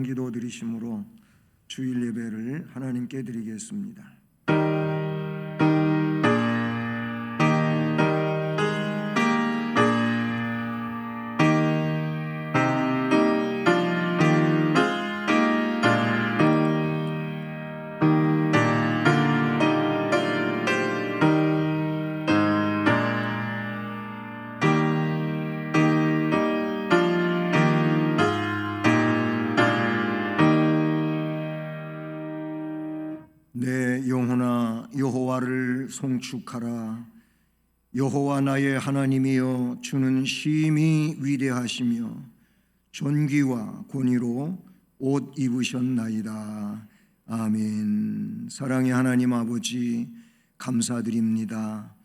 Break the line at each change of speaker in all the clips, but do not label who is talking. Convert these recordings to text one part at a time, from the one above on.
기도 드리심으로 주일 예배를 하나님께 드리겠습니다. 내 영혼아 여호와를 송축하라. 여호와 나의 하나님이여, 주는 심히 위대하시며 존귀와 권위로 옷 입으셨나이다. 아멘. 사랑의 하나님 아버지, 감사드립니다.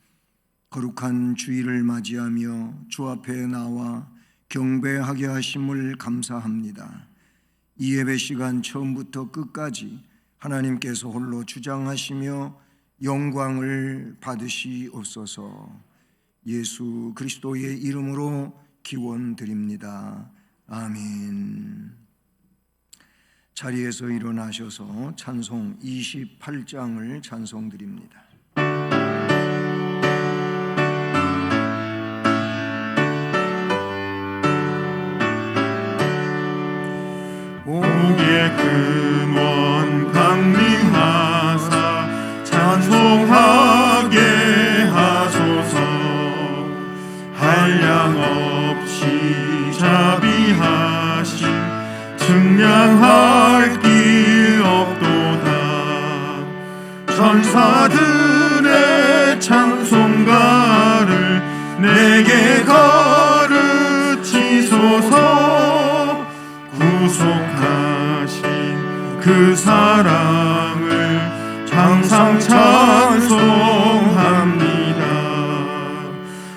거룩한 주일을 맞이하며 주 앞에 나와 경배하게 하심을 감사합니다. 이 예배 시간 처음부터 끝까지 하나님께서 홀로 주장하시며 영광을 받으시옵소서. 예수 그리스도의 이름으로 기원드립니다. 아멘. 자리에서 일어나셔서 찬송 28장을 찬송드립니다.
복의 근원 강림하사 찬송하게 하소서. 한량 없이 자비하심 증량할 길 없도다. 천사들의 찬송가를 내게 가르치소서. 구속하신 그 사랑을 항상 찬송합니다.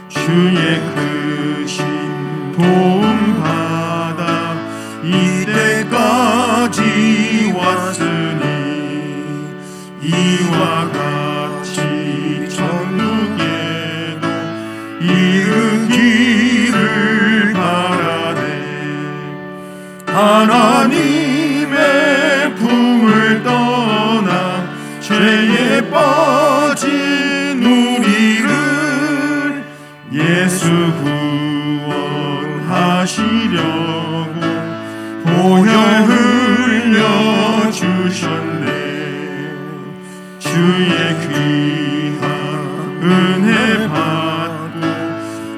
주의 크신 도움 받아 이때까지 왔으니 이와 같이 천국에도 이르기를 바라네. 하나님의 품을 떠나 죄에 빠진 우리를 예수 구원하시려고 보혈 흘려 주셨네. 주의 귀한 은혜 받고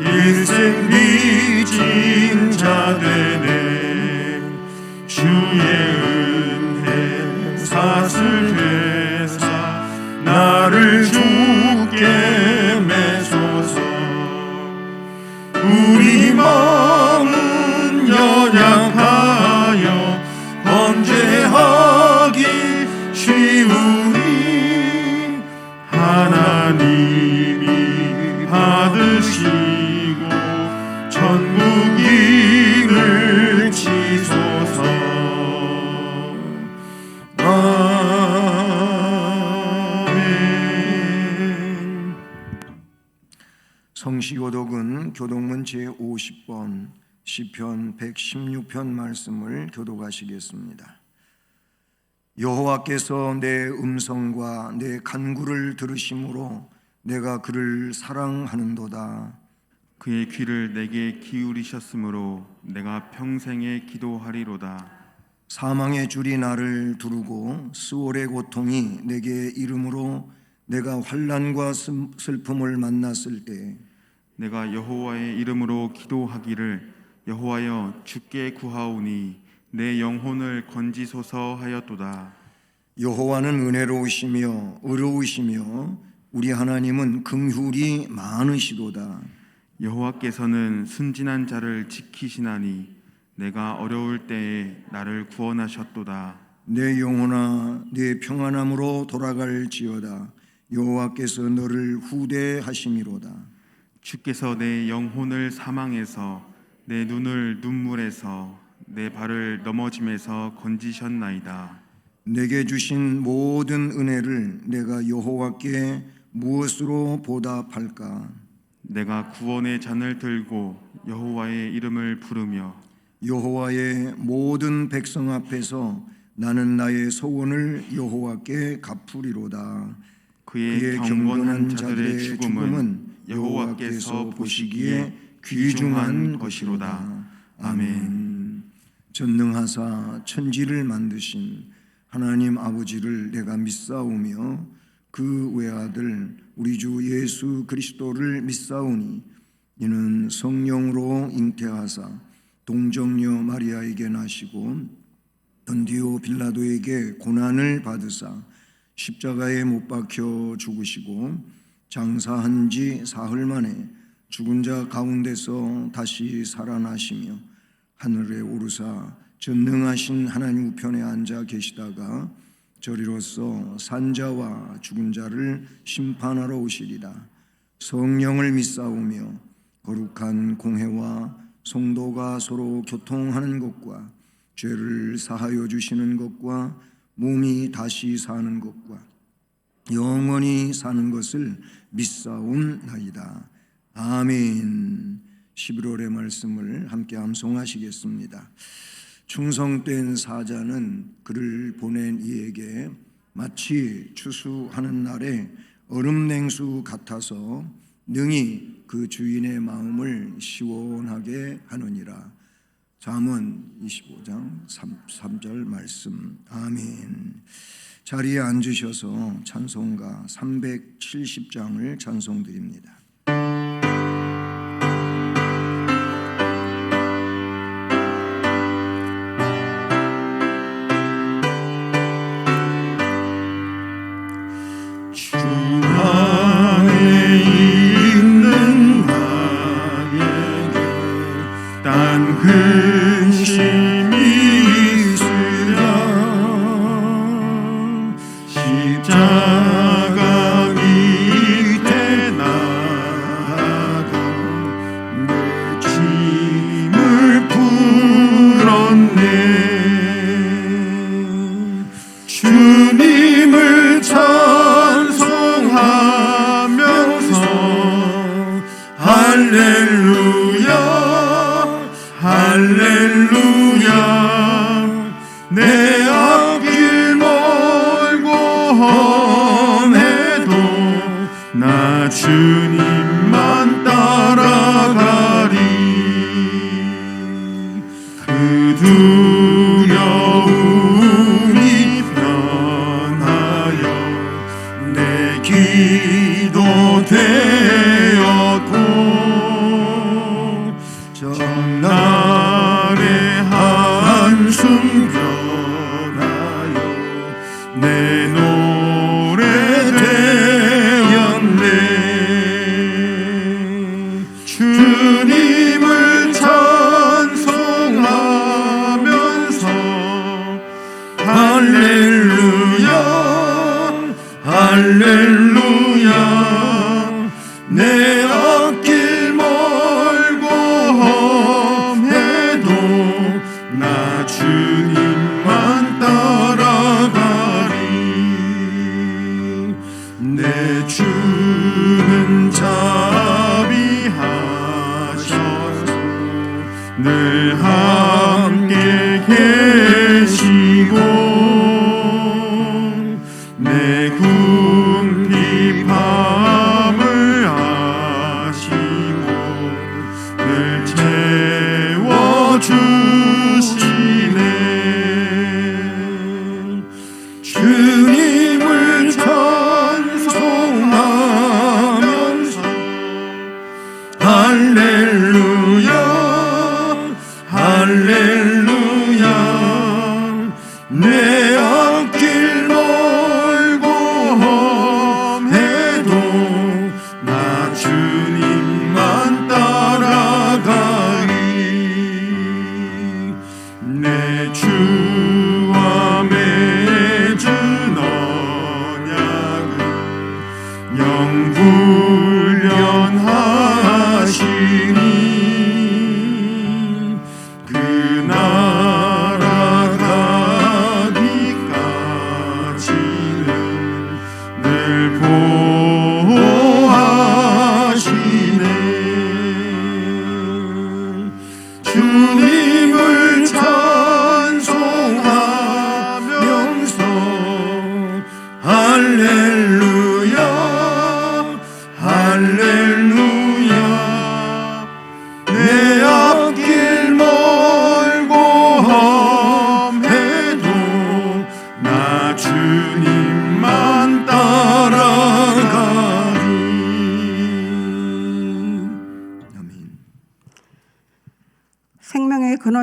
일생 빚진 자 되네. 주의 은혜 사슬회사 나를 주께 매소서. 우리 마음은 연약하여 범죄하기 쉬우니 하나님이 받으시고 천국인을 치소서. 아멘.
성시교독은 교독문 제50번 시편 116편 말씀을 교독하시겠습니다. 여호와께서 내 음성과 내 간구를 들으심으로 내가 그를 사랑하는도다.
그의 귀를 내게 기울이셨으므로 내가 평생에 기도하리로다.
사망의 줄이 나를 두르고 스월의 고통이 내게 이름으로 내가 환난과 슬픔을 만났을 때
내가 여호와의 이름으로 기도하기를 여호와여 주께 구하오니 내 영혼을 건지소서 하였도다.
여호와는 은혜로우시며 의로우시며 우리 하나님은 긍휼이 많으시도다.
여호와께서는 순진한 자를 지키시나니 내가 어려울 때에 나를 구원하셨도다.
내 영혼아 내 평안함으로 돌아갈지어다. 여호와께서 너를 후대하심이로다.
주께서 내 영혼을 사망에서 내 눈을 눈물에서 내 발을 넘어짐에서 건지셨나이다.
내게 주신 모든 은혜를 내가 여호와께 무엇으로 보답할까?
내가 구원의 잔을 들고 여호와의 이름을 부르며
여호와의 모든 백성 앞에서 나는 나의 소원을 여호와께 갚으리로다.
그의 경건한 자들의 죽음은 여호와께서 보시기에 귀중한 것이로다. 아멘.
전능하사 천지를 만드신 하나님 아버지를 내가 믿사오며 그 외아들 우리 주 예수 그리스도를 믿사오니 이는 성령으로 잉태하사 동정녀 마리아에게 나시고 본디오 빌라도에게 고난을 받으사 십자가에 못 박혀 죽으시고 장사한 지 사흘 만에 죽은 자 가운데서 다시 살아나시며 하늘에 오르사 전능하신 하나님 우편에 앉아 계시다가 저리로서 산자와 죽은 자를 심판하러 오시리라. 성령을 믿사오며 거룩한 공회와 성도가 서로 교통하는 것과 죄를 사하여 주시는 것과 몸이 다시 사는 것과 영원히 사는 것을 믿사옵나이다. 아멘. 11월의 말씀을 함께 암송하시겠습니다. 충성된 사자는 그를 보낸 이에게 마치 추수하는 날에 얼음 냉수 같아서 능히 그 주인의 마음을 시원하게 하느니라. 잠언 25장 3절 말씀. 아멘. 자리에 앉으셔서 찬송가 370장을 찬송드립니다.
근심이 있으랴 십자가 밑에 나가 내 짐을 풀었네. 주님을 찬송하면서 할렐루야 할렐루야. 내 앞길 멀고 험해도 나 주님만 따라가리. 그 두려움이 변하여 내 기도 되었고 전날의 한숨 변하여 내 노래 되었네. 주님을 찬송하면서 할렐루야 할렐루야. 내 앞길 멀고 험해도 나 주님만 따라가리. 내 주는 자비하셔서 늘 함께 계시고 내 궁핍함을 아시고 늘 채워주시네. 주님을 찬송하면서 할렐루야 할렐루야. 내 앞길 멀고 험해도 나 주님만 따라가리. 내 주와 맺은 언약은 영불변하시니 그 나라 가기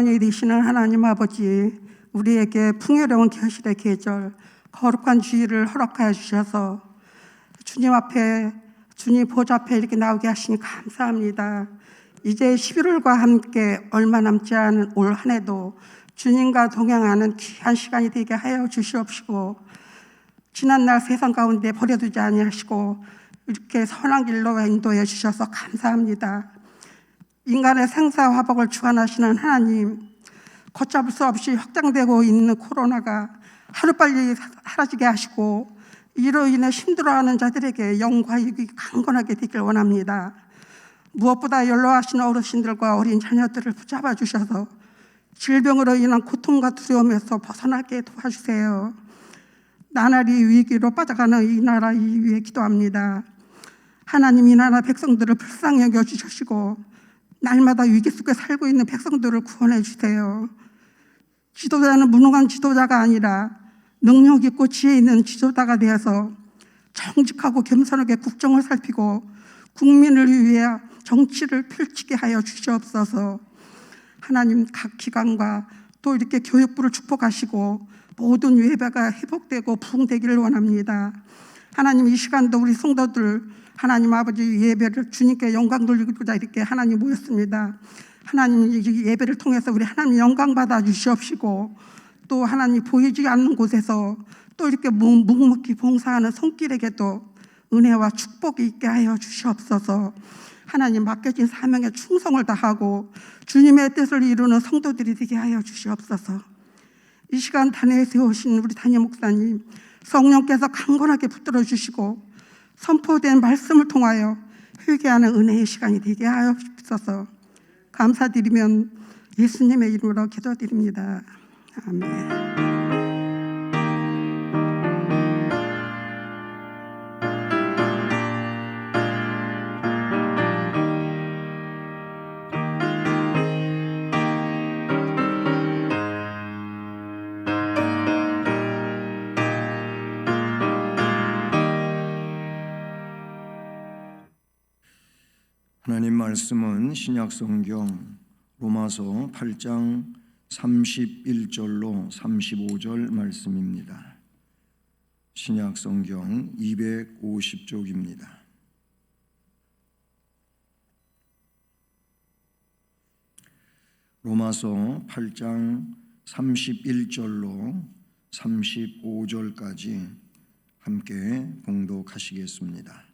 근원이 되시는 하나님 아버지, 우리에게 풍요로운 결실의 계절, 거룩한 주일을 허락하여 주셔서 주님 앞에, 주님 보좌 앞에 이렇게 나오게 하시니 감사합니다. 이제 11월과 함께 얼마 남지 않은 올 한 해도 주님과 동행하는 귀한 시간이 되게 하여 주시옵시고, 지난날 세상 가운데 버려두지 아니하시고 이렇게 선한 길로 인도해 주셔서 감사합니다. 인간의 생사화복을 주관하시는 하나님, 걷잡을 수 없이 확장되고 있는 코로나가 하루빨리 사라지게 하시고 이로 인해 힘들어하는 자들에게 영과 이익이 강건하게 되길 원합니다. 무엇보다 연로하신 어르신들과 어린 자녀들을 붙잡아 주셔서 질병으로 인한 고통과 두려움에서 벗어나게 도와주세요. 나날이 위기로 빠져가는 이 나라 위에 기도합니다. 하나님, 이 나라 백성들을 불쌍히 여겨주시고 날마다 위기 속에 살고 있는 백성들을 구원해 주세요. 지도자는 무능한 지도자가 아니라 능력 있고 지혜 있는 지도자가 되어서 정직하고 겸손하게 국정을 살피고 국민을 위해 정치를 펼치게 하여 주시옵소서. 하나님, 각 기관과 또 이렇게 교육부를 축복하시고 모든 예배가 회복되고 부흥되기를 원합니다. 하나님, 이 시간도 우리 성도들 하나님 아버지 예배를 주님께 영광 돌리고자 이렇게 하나님 모였습니다. 하나님, 이 예배를 통해서 우리 하나님 영광 받아 주시옵시고, 또 하나님 보이지 않는 곳에서 또 이렇게 묵묵히 봉사하는 손길에게도 은혜와 축복이 있게 하여 주시옵소서. 하나님, 맡겨진 사명에 충성을 다하고 주님의 뜻을 이루는 성도들이 되게 하여 주시옵소서. 이 시간 단회에 세우신 우리 담임 목사님, 성령께서 강건하게 붙들어 주시고 선포된 말씀을 통하여 회개하는 은혜의 시간이 되게 하여 주옵소서. 감사드리면 예수님의 이름으로 기도드립니다. 아멘.
하나님 말씀은 신약성경 로마서 8장 31절로 35절 말씀입니다. 신약성경 250쪽입니다. 로마서 8장 31절로 35절까지 함께 봉독하시겠습니다.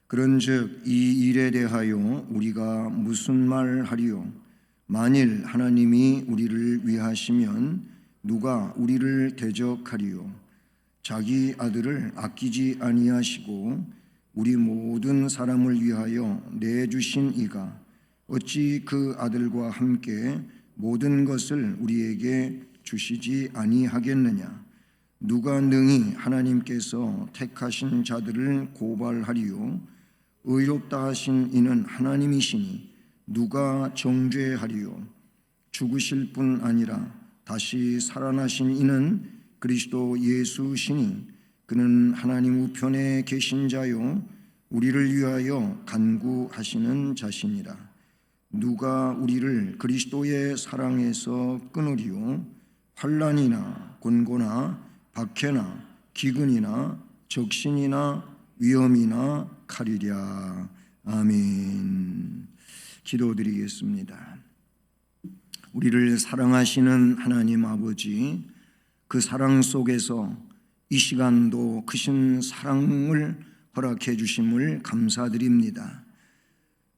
그런즉 이 일에 대하여 우리가 무슨 말하리요? 만일 하나님이 우리를 위하시면 누가 우리를 대적하리요? 자기 아들을 아끼지 아니하시고 우리 모든 사람을 위하여 내주신 이가 어찌 그 아들과 함께 모든 것을 우리에게 주시지 아니하겠느냐? 누가 능히 하나님께서 택하신 자들을 고발하리요? 의롭다 하신 이는 하나님이시니 누가 정죄하리요? 죽으실 뿐 아니라 다시 살아나신 이는 그리스도 예수시니 그는 하나님 우편에 계신 자요 우리를 위하여 간구하시는 자시니라. 누가 우리를 그리스도의 사랑에서 끊으리요? 환난이나 곤고나 박해나 기근이나 적신이나 위험이나 칼이랴. 아멘. 기도드리겠습니다. 우리를 사랑하시는 하나님 아버지, 그 사랑 속에서 이 시간도 크신 사랑을 허락해 주심을 감사드립니다.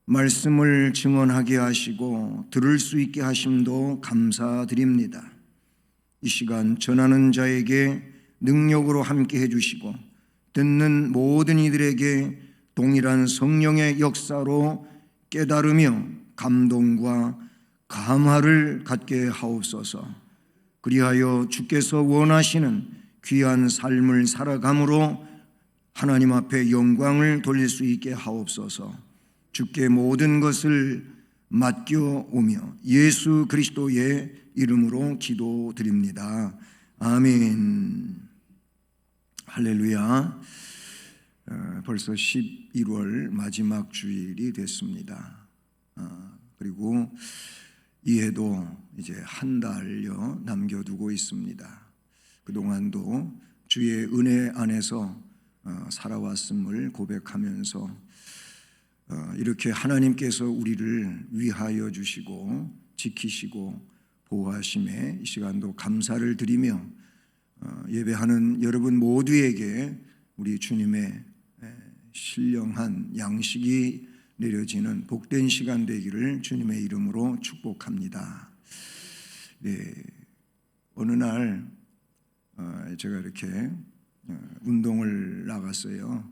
말씀을 증언하게 하시고 들을 수 있게 하심도 감사드립니다. 이 시간 전하는 자에게 능력으로 함께 해주시고 듣는 모든 이들에게 동일한 성령의 역사로 깨달으며 감동과 감화를 갖게 하옵소서. 그리하여 주께서 원하시는 귀한 삶을 살아감으로 하나님 앞에 영광을 돌릴 수 있게 하옵소서. 주께 모든 것을 맡겨오며 예수 그리스도의 이름으로 기도드립니다. 아멘. 할렐루야. 벌써 11월 마지막 주일이 됐습니다. 그리고 이해도 이제 한 달여 남겨두고 있습니다. 그동안도 주의 은혜 안에서 살아왔음을 고백하면서 이렇게 하나님께서 우리를 위하여 주시고 지키시고 보호하심에 이 시간도 감사를 드리며 예배하는 여러분 모두에게 우리 주님의 신령한 양식이 내려지는 복된 시간 되기를 주님의 이름으로 축복합니다. 네, 어느 날 제가 이렇게 운동을 나갔어요.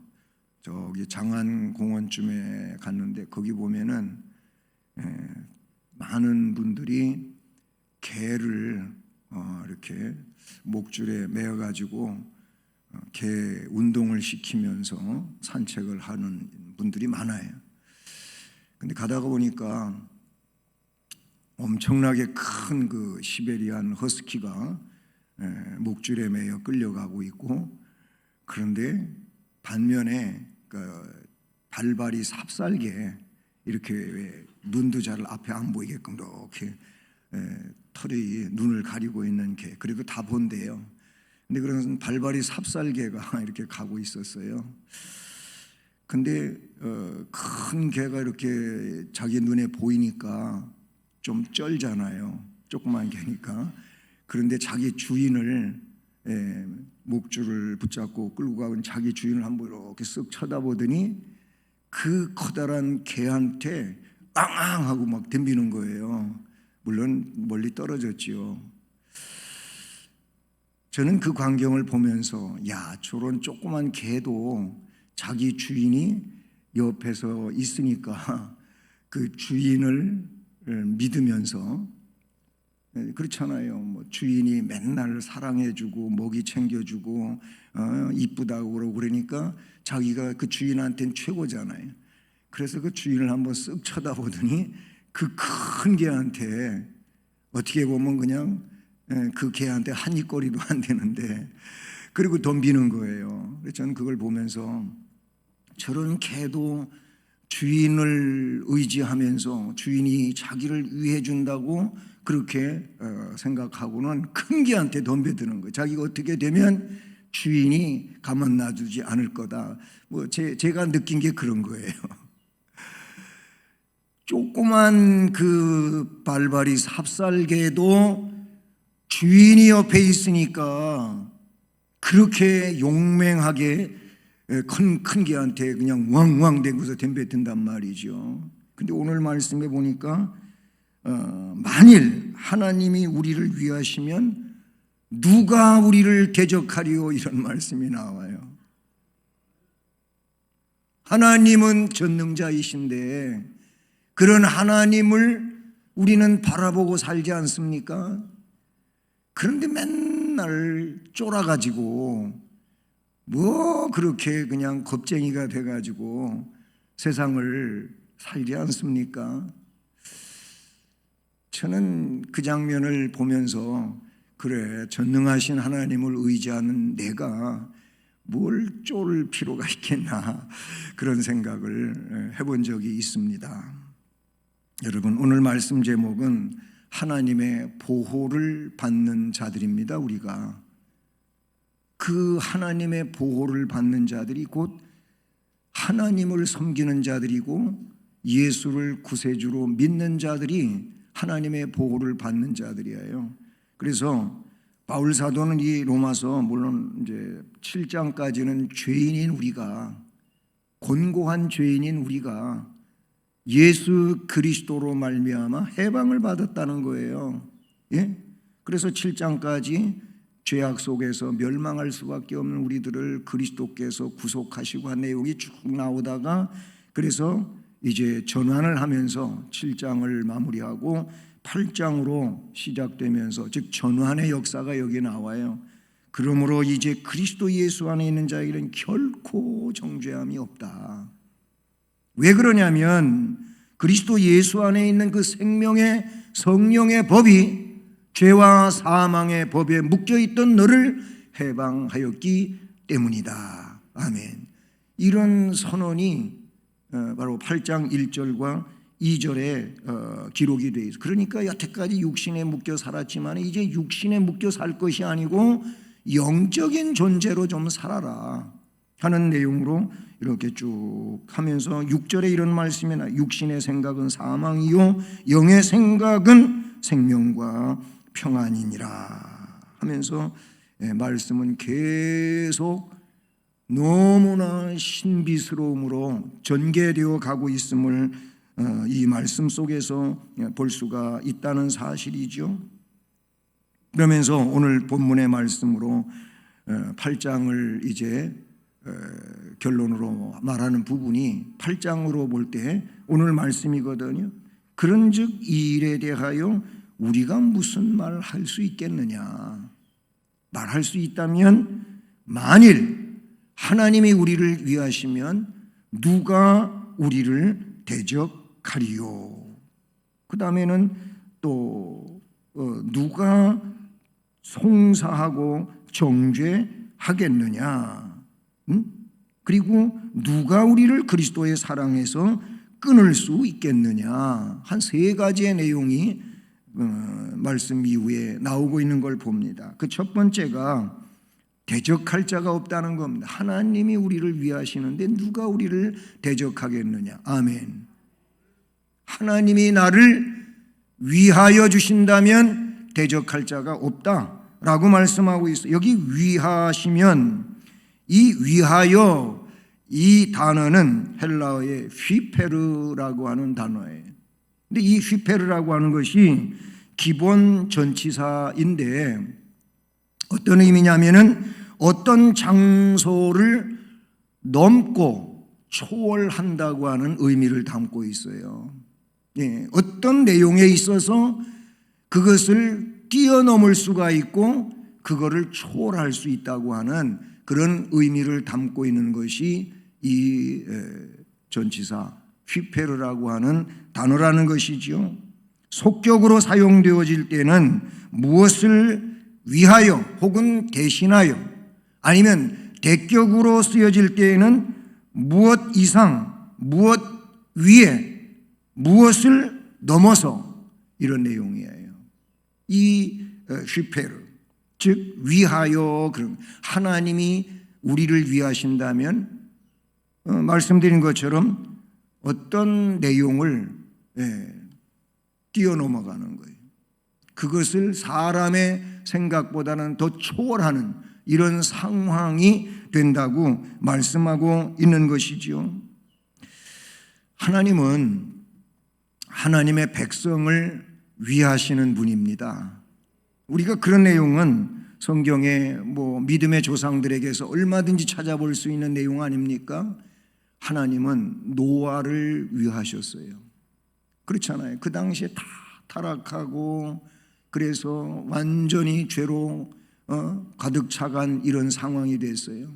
저기 장안공원쯤에 갔는데 거기 보면은 많은 분들이 개를 이렇게 목줄에 매어가지고 개 운동을 시키면서 산책을 하는 분들이 많아요. 근데 가다가 보니까 엄청나게 큰 그 시베리안 허스키가 목줄에 매여 끌려가고 있고, 그런데 반면에 그 발발이 삽살개 이렇게 왜 눈도 잘 앞에 안 보이게끔 이렇게 털이 눈을 가리고 있는 개, 그래도 다 본대요. 근데 그런 발발이 삽살개가 이렇게 가고 있었어요. 근데 큰 개가 이렇게 자기 눈에 보이니까 좀 쩔잖아요. 조그만 개니까. 그런데 자기 주인을 목줄을 붙잡고 끌고 가고 자기 주인을 한번 이렇게 쓱 쳐다보더니 그 커다란 개한테 앙앙 하고 막 덤비는 거예요. 물론 멀리 떨어졌지요. 저는 그 광경을 보면서 야, 저런 조그만 개도 자기 주인이 옆에서 있으니까 그 주인을 믿으면서, 그렇잖아요. 뭐 주인이 맨날 사랑해주고 먹이 챙겨주고 이쁘다고 그러고 그러니까 자기가 그 주인한테는 최고잖아요. 그래서 그 주인을 한번 쓱 쳐다보더니 그 큰 개한테 어떻게 보면 그냥 그 개한테 한 입거리도 안 되는데 그리고 덤비는 거예요. 그래서 저는 그걸 보면서 저런 개도 주인을 의지하면서 주인이 자기를 위해 준다고 그렇게 생각하고는 큰 개한테 덤벼드는 거예요. 자기가 어떻게 되면 주인이 가만 놔두지 않을 거다. 뭐 제가 느낀 게 그런 거예요. 조그만 그 발발이 삽살개도 주인이 옆에 있으니까 그렇게 용맹하게 큰 개한테 그냥 왕왕 대고서 덤벼든단 말이죠. 근데 오늘 말씀에 보니까 만일 하나님이 우리를 위하시면 누가 우리를 대적하리요, 이런 말씀이 나와요. 하나님은 전능자이신데 그런 하나님을 우리는 바라보고 살지 않습니까? 그런데 맨날 쫄아가지고 뭐 그렇게 그냥 겁쟁이가 돼가지고 세상을 살지 않습니까? 저는 그 장면을 보면서 그래, 전능하신 하나님을 의지하는 내가 뭘 쫄을 필요가 있겠나, 그런 생각을 해본 적이 있습니다. 여러분, 오늘 말씀 제목은 하나님의 보호를 받는 자들입니다. 우리가 그 하나님의 보호를 받는 자들이 곧 하나님을 섬기는 자들이고 예수를 구세주로 믿는 자들이 하나님의 보호를 받는 자들이에요. 그래서 바울 사도는 이 로마서 물론 이제 7장까지는 죄인인 우리가, 곤고한 죄인인 우리가 예수 그리스도로 말미암아 해방을 받았다는 거예요. 예? 그래서 7장까지 죄악 속에서 멸망할 수밖에 없는 우리들을 그리스도께서 구속하시고 한 내용이 쭉 나오다가 그래서 이제 전환을 하면서 7장을 마무리하고 8장으로 시작되면서, 즉 전환의 역사가 여기 나와요. 그러므로 이제 그리스도 예수 안에 있는 자에게는 결코 정죄함이 없다. 왜 그러냐면 그리스도 예수 안에 있는 그 생명의 성령의 법이 죄와 사망의 법에 묶여있던 너를 해방하였기 때문이다. 아멘. 이런 선언이 바로 8장 1절과 2절에 기록이 되어 있어요. 그러니까 여태까지 육신에 묶여 살았지만 이제 육신에 묶여 살 것이 아니고 영적인 존재로 좀 살아라 하는 내용으로 이렇게 쭉 하면서 6절에 이런 말씀이 나와요. 육신의 생각은 사망이요 영의 생각은 생명과 평안이니라 하면서 말씀은 계속 너무나 신비스러움으로 전개되어 가고 있음을 이 말씀 속에서 볼 수가 있다는 사실이죠. 그러면서 오늘 본문의 말씀으로 8장을 이제 결론으로 말하는 부분이 8장으로 볼 때 오늘 말씀이거든요. 그런즉 이 일에 대하여 우리가 무슨 말을 할 수 있겠느냐. 말할 수 있다면 만일 하나님이 우리를 위하시면 누가 우리를 대적하리요. 그 다음에는 또 누가 송사하고 정죄하겠느냐. 그리고 누가 우리를 그리스도의 사랑에서 끊을 수 있겠느냐. 한 3가지의 내용이 말씀 이후에 나오고 있는 걸 봅니다. 그 첫 번째가 대적할 자가 없다는 겁니다. 하나님이 우리를 위하시는데 누가 우리를 대적하겠느냐. 아멘. 하나님이 나를 위하여 주신다면 대적할 자가 없다라고 말씀하고 있어요. 여기 위하시면 이 위하여 이 단어는 헬라어의 휘페르라고 하는 단어예요. 근데 이 휘페르라고 하는 것이 기본 전치사인데 어떤 의미냐면은 어떤 장소를 넘고 초월한다고 하는 의미를 담고 있어요. 어떤 내용에 있어서 그것을 뛰어넘을 수가 있고 그거를 초월할 수 있다고 하는 그런 의미를 담고 있는 것이 이 전치사 휘페르라고 하는 단어라는 것이지요. 속격으로 사용되어질 때는 무엇을 위하여 혹은 대신하여 아니면 대격으로 쓰여질 때에는 무엇 이상, 무엇 위에, 무엇을 넘어서 이런 내용이에요. 이 휘페르, 즉 위하여, 그런 하나님이 우리를 위하신다면 말씀드린 것처럼 어떤 내용을 뛰어넘어가는 거예요. 그것을 사람의 생각보다는 더 초월하는 이런 상황이 된다고 말씀하고 있는 것이지요. 하나님은 하나님의 백성을 위하시는 분입니다. 우리가 그런 내용은 성경의 믿음의 조상들에게서 얼마든지 찾아볼 수 있는 내용 아닙니까? 하나님은 노아를 위하셨어요. 그렇잖아요. 그 당시에 다 타락하고 그래서 완전히 죄로 가득 차간 이런 상황이 됐어요.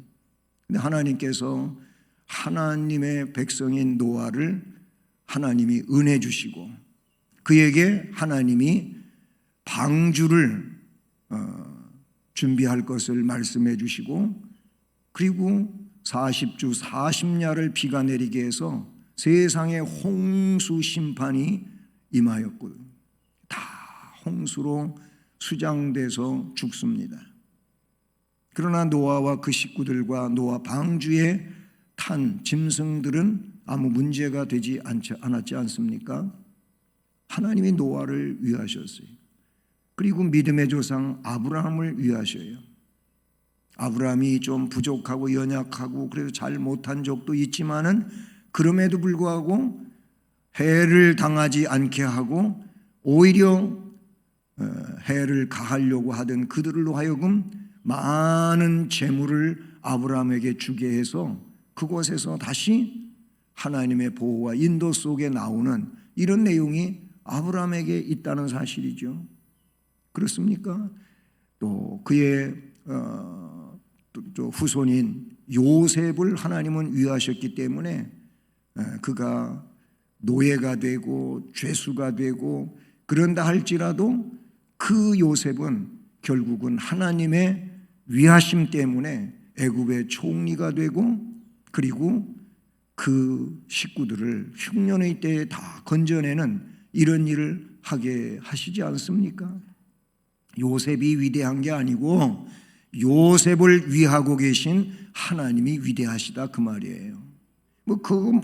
근데 하나님께서 하나님의 백성인 노아를 하나님이 은혜 주시고 그에게 하나님이 방주를 준비할 것을 말씀해 주시고 그리고 40주 40야를 비가 내리게 해서 세상에 홍수 심판이 임하였고 다 홍수로 수장돼서 죽습니다. 그러나 노아와 그 식구들과 노아 방주에 탄 짐승들은 아무 문제가 되지 않았지 않습니까? 하나님이 노아를 위하셨어요. 그리고 믿음의 조상 아브라함을 위하셔요. 아브라함이 좀 부족하고 연약하고 그래서 잘 못한 적도 있지만은 그럼에도 불구하고 해를 당하지 않게 하고 오히려 해를 가하려고 하던 그들로 하여금 많은 재물을 아브라함에게 주게 해서 그곳에서 다시 하나님의 보호와 인도 속에 나오는 이런 내용이 아브라함에게 있다는 사실이죠. 그렇습니까? 또 그의 후손인 요셉을 하나님은 위하셨기 때문에 그가 노예가 되고 죄수가 되고 그런다 할지라도 그 요셉은 결국은 하나님의 위하심 때문에 애굽의 총리가 되고 그리고 그 식구들을 흉년의 때에 다 건져내는 이런 일을 하게 하시지 않습니까? 요셉이 위대한 게 아니고 요셉을 위하고 계신 하나님이 위대하시다 그 말이에요.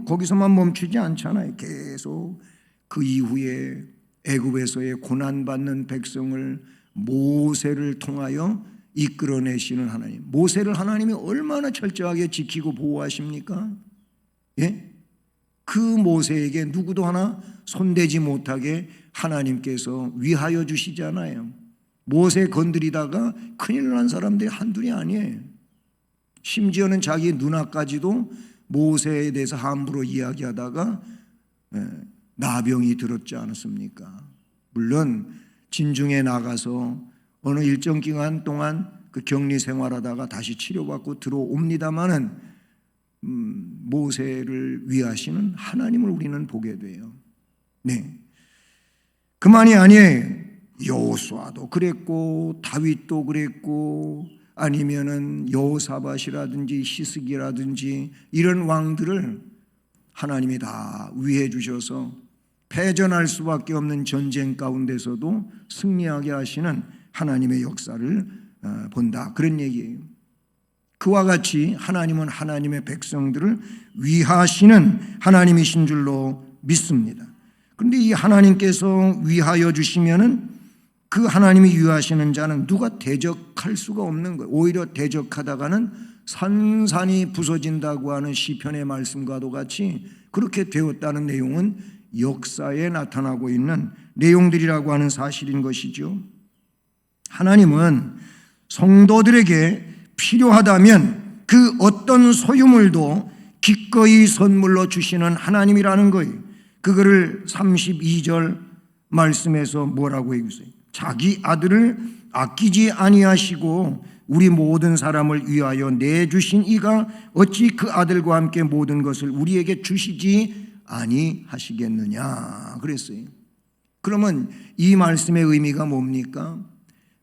거기서만 멈추지 않잖아요. 계속 그 이후에 애굽에서의 고난받는 백성을 모세를 통하여 이끌어내시는 하나님. 모세를 하나님이 얼마나 철저하게 지키고 보호하십니까? 예? 그 모세에게 누구도 하나 손대지 못하게 하나님께서 위하여 주시잖아요. 모세 건드리다가 큰일 난 사람들이 한둘이 아니에요. 심지어는 자기 누나까지도 모세에 대해서 함부로 이야기하다가 나병이 들었지 않았습니까? 물론 진중에 나가서 어느 일정 기간 동안 그 격리 생활하다가 다시 치료받고 들어옵니다마는 모세를 위하시는 하나님을 우리는 보게 돼요. 네, 그만이 아니에요. 여호수아도 그랬고 다윗도 그랬고 아니면은 여호사밧이라든지 히스기라든지 이런 왕들을 하나님이 다 위해 주셔서 패전할 수밖에 없는 전쟁 가운데서도 승리하게 하시는 하나님의 역사를 본다, 그런 얘기예요. 그와 같이 하나님은 하나님의 백성들을 위하시는 하나님이신 줄로 믿습니다. 그런데 이 하나님께서 위하여 주시면은 그 하나님이 위하시는 자는 누가 대적할 수가 없는 거예요. 오히려 대적하다가는 산산이 부서진다고 하는 시편의 말씀과도 같이 그렇게 되었다는 내용은 역사에 나타나고 있는 내용들이라고 하는 사실인 것이죠. 하나님은 성도들에게 필요하다면 그 어떤 소유물도 기꺼이 선물로 주시는 하나님이라는 거예요. 그거를 32절 말씀에서 뭐라고 해주세요? 자기 아들을 아끼지 아니하시고 우리 모든 사람을 위하여 내주신 이가 어찌 그 아들과 함께 모든 것을 우리에게 주시지 아니하시겠느냐 그랬어요. 그러면 이 말씀의 의미가 뭡니까?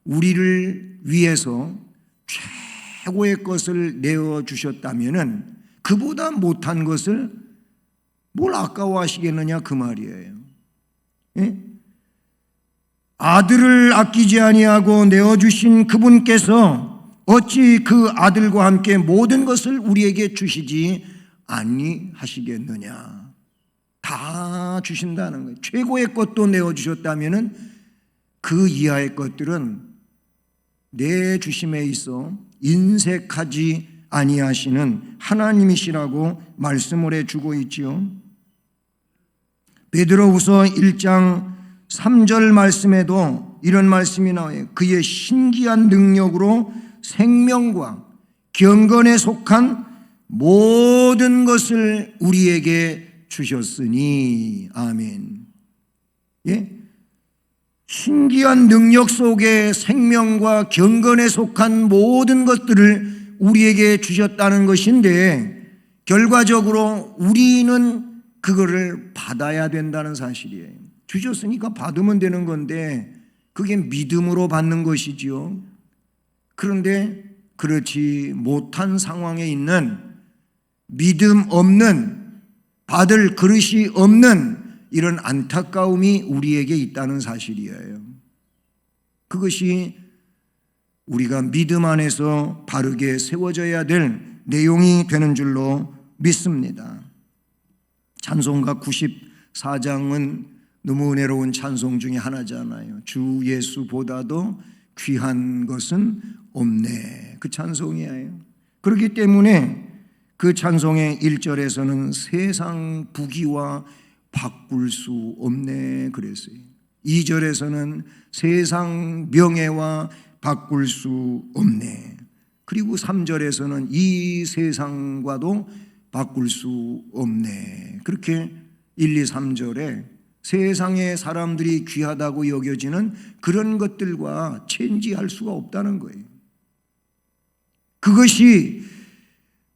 우리를 위해서 최고의 것을 내어주셨다면 그보다 못한 것을 뭘 아까워하시겠느냐 그 말이에요. 예? 아들을 아끼지 아니하고 내어주신 그분께서 어찌 그 아들과 함께 모든 것을 우리에게 주시지 아니하시겠느냐. 다 주신다는 거예요. 최고의 것도 내어주셨다면 그 이하의 것들은 내주심에 있어 인색하지 아니하시는 하나님이시라고 말씀을 해주고 있지요. 베드로후서 1장 3절 말씀에도 이런 말씀이 나와요. 그의 신기한 능력으로 생명과 경건에 속한 모든 것을 우리에게 주셨으니 아멘. 예? 신기한 능력 속에 생명과 경건에 속한 모든 것들을 우리에게 주셨다는 것인데 결과적으로 우리는 그거를 받아야 된다는 사실이에요. 주셨으니까 받으면 되는 건데 그게 믿음으로 받는 것이지요. 그런데 그렇지 못한 상황에 있는 믿음 없는 받을 그릇이 없는 이런 안타까움이 우리에게 있다는 사실이에요. 그것이 우리가 믿음 안에서 바르게 세워져야 될 내용이 되는 줄로 믿습니다. 찬송가 94장은 너무 은혜로운 찬송 중에 하나잖아요. 주 예수보다도 귀한 것은 없네. 그 찬송이에요. 그렇기 때문에 그 찬송의 1절에서는 세상 부귀와 바꿀 수 없네 그랬어요. 2절에서는 세상 명예와 바꿀 수 없네. 그리고 3절에서는 이 세상과도 바꿀 수 없네. 그렇게 1, 2, 3절에 세상의 사람들이 귀하다고 여겨지는 그런 것들과 체인지할 수가 없다는 거예요. 그것이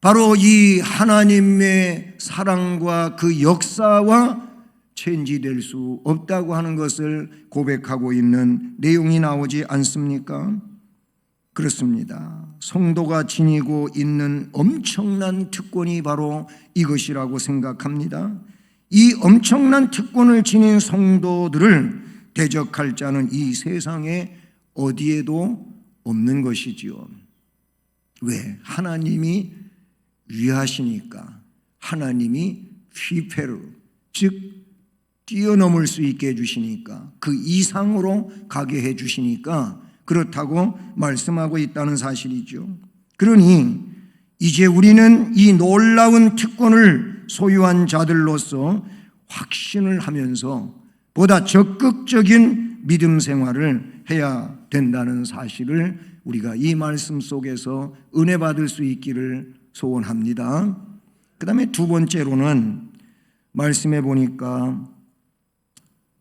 바로 이 하나님의 사랑과 그 역사와 체인지될 수 없다고 하는 것을 고백하고 있는 내용이 나오지 않습니까? 그렇습니다. 성도가 지니고 있는 엄청난 특권이 바로 이것이라고 생각합니다. 이 엄청난 특권을 지닌 성도들을 대적할 자는 이 세상에 어디에도 없는 것이지요. 왜? 하나님이 위하시니까, 하나님이 휘페르, 즉 뛰어넘을 수 있게 해주시니까, 그 이상으로 가게 해주시니까 그렇다고 말씀하고 있다는 사실이죠. 그러니 이제 우리는 이 놀라운 특권을 소유한 자들로서 확신을 하면서 보다 적극적인 믿음 생활을 해야 된다는 사실을 우리가 이 말씀 속에서 은혜 받을 수 있기를 소원합니다. 그 다음에 두 번째로는 말씀해 보니까